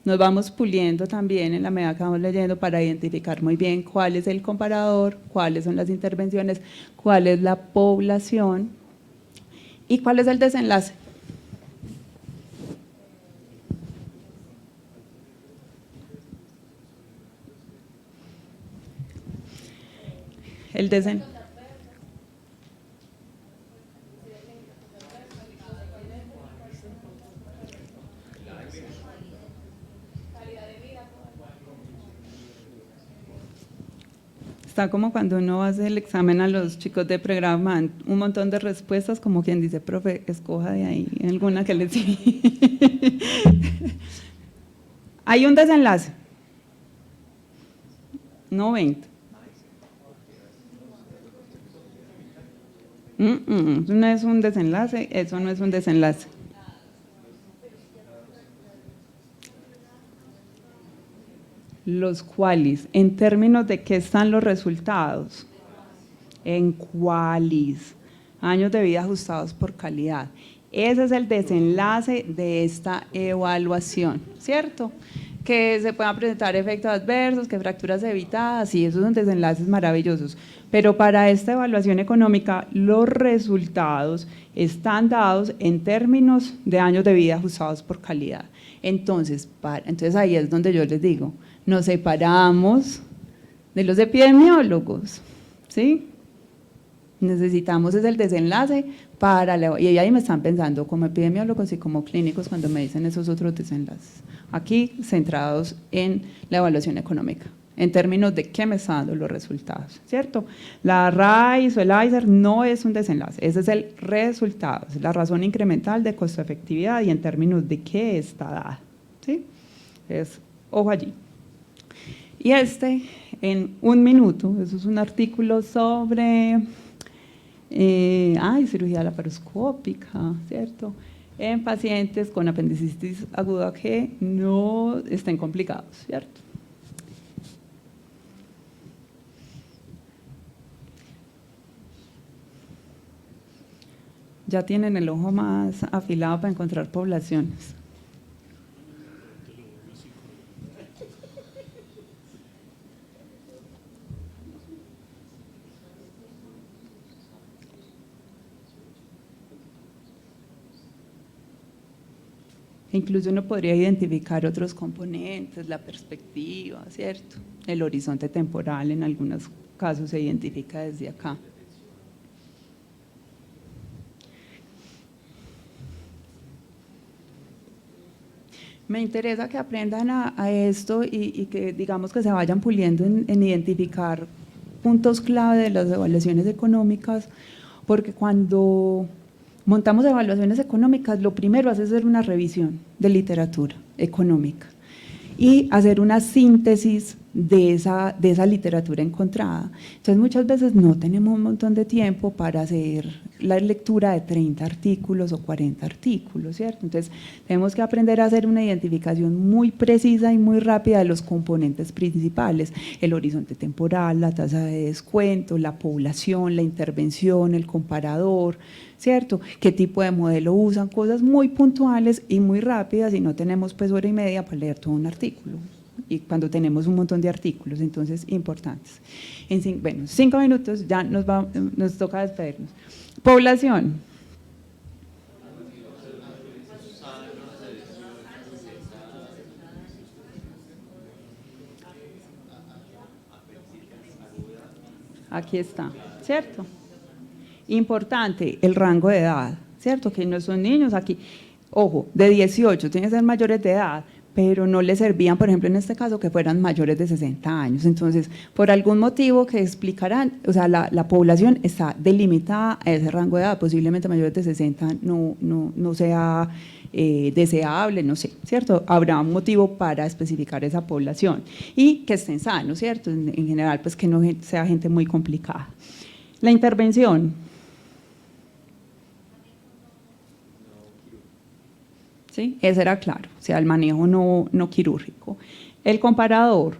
nos vamos puliendo también en la medida que vamos leyendo para identificar muy bien cuál es el comparador, cuáles son las intervenciones, cuál es la población y cuál es el desenlace. El desenlace. Está como cuando uno hace el examen a los chicos de programa, un montón de respuestas, como quien dice, profe, escoja de ahí alguna que le sigue. Hay un desenlace. No 20. Eso no es un desenlace, eso no es un desenlace. Los cuales, en términos de qué están los resultados, en cuáles, años de vida ajustados por calidad. Ese es el desenlace de esta evaluación, ¿cierto? Que se puedan presentar efectos adversos, que fracturas evitadas, y esos son desenlaces maravillosos. Pero para esta evaluación económica, los resultados están dados en términos de años de vida ajustados por calidad. Entonces ahí es donde yo les digo, nos separamos de los epidemiólogos, ¿sí? Necesitamos es el desenlace para y ahí me están pensando como epidemiólogos y como clínicos cuando me dicen esos otros desenlaces. Aquí centrados en la evaluación económica, en términos de qué me están dando los resultados, ¿cierto? La RAIS o el ICER no es un desenlace, ese es el resultado, es la razón incremental de costo-efectividad y en términos de qué está dada, ¿sí? Ojo allí. Y en un minuto, eso es un artículo sobre cirugía laparoscópica, ¿cierto? En pacientes con apendicitis aguda que no estén complicados, ¿cierto? Ya tienen el ojo más afilado para encontrar poblaciones. Incluso uno podría identificar otros componentes, la perspectiva, ¿cierto? El horizonte temporal en algunos casos se identifica desde acá. Me interesa que aprendan a esto y que digamos que se vayan puliendo en identificar puntos clave de las evaluaciones económicas, porque cuando montamos evaluaciones económicas, lo primero es hacer una revisión de literatura económica y hacer una síntesis de esa literatura encontrada. Entonces muchas veces no tenemos un montón de tiempo para hacer la lectura de 30 artículos o 40 artículos, ¿cierto? Entonces tenemos que aprender a hacer una identificación muy precisa y muy rápida de los componentes principales, el horizonte temporal, la tasa de descuento, la población, la intervención, el comparador, ¿cierto? ¿Qué tipo de modelo usan? Cosas muy puntuales y muy rápidas y no tenemos pues hora y media para leer todo un artículo. Y cuando tenemos un montón de artículos, entonces importantes. En 5 minutos ya nos toca despedirnos. Población. Aquí está, ¿cierto? Importante, el rango de edad, ¿cierto? Que no son niños aquí. Ojo, de 18, tienen que ser mayores de edad, pero no les servían, por ejemplo, en este caso, que fueran mayores de 60 años. Entonces, por algún motivo que explicarán, o sea, la población está delimitada a ese rango de edad, posiblemente mayores de 60 no sea deseable, no sé, ¿cierto? Habrá un motivo para especificar esa población y que estén sanos, ¿cierto? En general, pues que no sea gente muy complicada. La intervención. ¿Sí? Ese era claro, o sea, el manejo no quirúrgico. El comparador.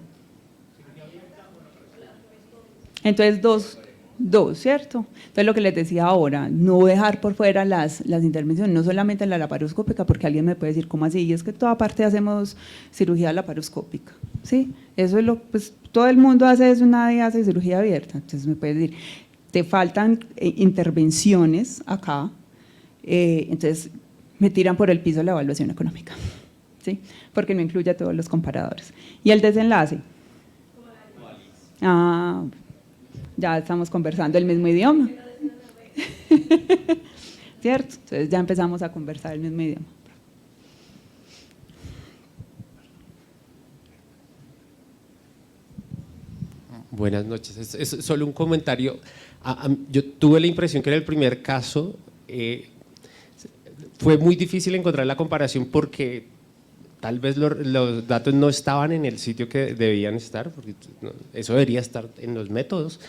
Entonces, dos, ¿cierto? Entonces, lo que les decía ahora, no dejar por fuera las intervenciones, no solamente la laparoscópica, porque alguien me puede decir, ¿cómo así? Y es que toda parte hacemos cirugía laparoscópica, ¿sí? Eso es pues todo el mundo hace eso, nadie hace cirugía abierta. Entonces, me puede decir, te faltan intervenciones acá, entonces me tiran por el piso la evaluación económica, ¿sí? Porque no incluye a todos los comparadores. ¿Y el desenlace? Ya estamos conversando el mismo idioma. ¿Cierto? Entonces ya empezamos a conversar el mismo idioma. Buenas noches. Es solo un comentario. Yo tuve la impresión que en el primer caso fue muy difícil encontrar la comparación porque tal vez los datos no estaban en el sitio que debían estar, porque eso debería estar en los métodos,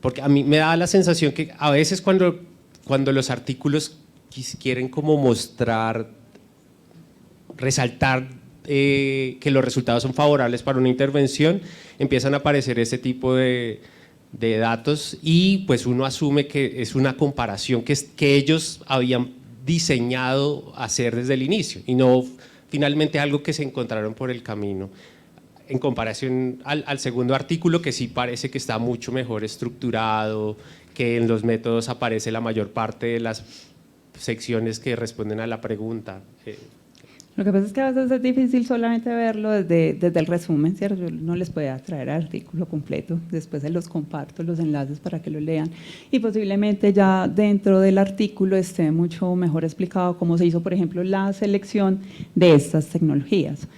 porque a mí me da la sensación que a veces cuando los artículos quieren como mostrar, resaltar que los resultados son favorables para una intervención, empiezan a aparecer ese tipo de datos y pues uno asume que es una comparación que ellos habían diseñado hacer desde el inicio y no finalmente algo que se encontraron por el camino, en comparación al segundo artículo, que sí parece que está mucho mejor estructurado, que en los métodos aparece la mayor parte de las secciones que responden a la pregunta. Lo que pasa es que a veces es difícil solamente verlo desde el resumen, ¿cierto? Yo no les podía traer el artículo completo, después se los comparto, los enlaces para que lo lean y posiblemente ya dentro del artículo esté mucho mejor explicado cómo se hizo, por ejemplo, la selección de estas tecnologías.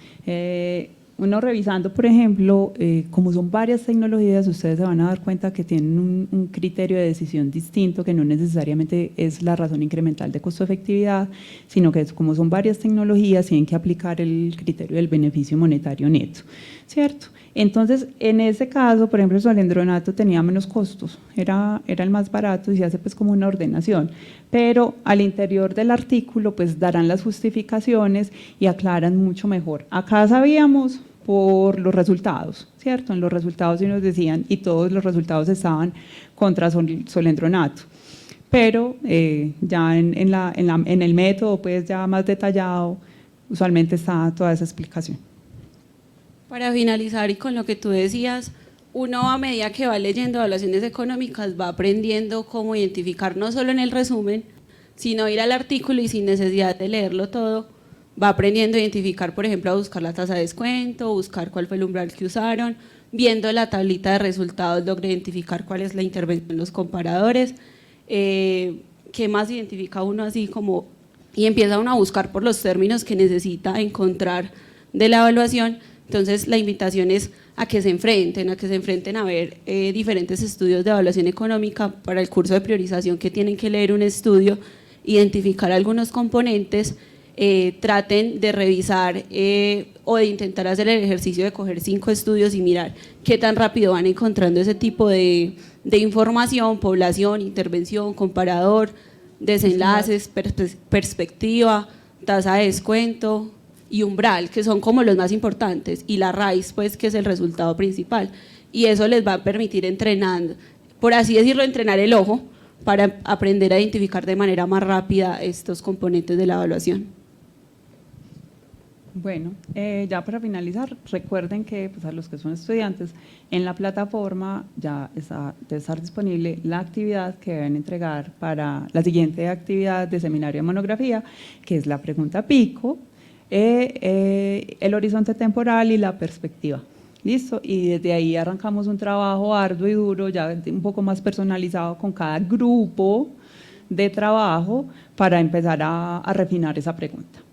Uno revisando, por ejemplo, como son varias tecnologías, ustedes se van a dar cuenta que tienen un criterio de decisión distinto, que no necesariamente es la razón incremental de costo-efectividad, sino que como son varias tecnologías, tienen que aplicar el criterio del beneficio monetario neto, ¿cierto? Entonces, en ese caso, por ejemplo, el solendronato tenía menos costos, era el más barato y se hace pues como una ordenación, pero al interior del artículo pues darán las justificaciones y aclaran mucho mejor. Acá sabíamos por los resultados, ¿cierto? En los resultados sí nos decían y todos los resultados estaban contra solendronato, pero ya en el método pues ya más detallado usualmente está toda esa explicación. Para finalizar y con lo que tú decías, uno a medida que va leyendo evaluaciones económicas va aprendiendo cómo identificar no solo en el resumen, sino ir al artículo y sin necesidad de leerlo todo, va aprendiendo a identificar, por ejemplo, a buscar la tasa de descuento, buscar cuál fue el umbral que usaron, viendo la tablita de resultados logra identificar cuál es la intervención en los comparadores, qué más identifica uno así como, y empieza uno a buscar por los términos que necesita encontrar de la evaluación. Entonces la invitación es a que se enfrenten a ver diferentes estudios de evaluación económica para el curso de priorización que tienen que leer un estudio, identificar algunos componentes, traten de revisar o de intentar hacer el ejercicio de coger 5 estudios y mirar qué tan rápido van encontrando ese tipo de información, población, intervención, comparador, desenlaces, perspectiva, tasa de descuento y umbral, que son como los más importantes, y la raíz, pues, que es el resultado principal. Y eso les va a permitir entrenar, por así decirlo, entrenar el ojo para aprender a identificar de manera más rápida estos componentes de la evaluación. Bueno, ya para finalizar, recuerden que pues, a los que son estudiantes, en la plataforma ya debe estar disponible la actividad que deben entregar para la siguiente actividad de seminario de monografía, que es la pregunta pico, el horizonte temporal y la perspectiva. ¿Listo? Y desde ahí arrancamos un trabajo arduo y duro, ya un poco más personalizado con cada grupo de trabajo para empezar a refinar esa pregunta.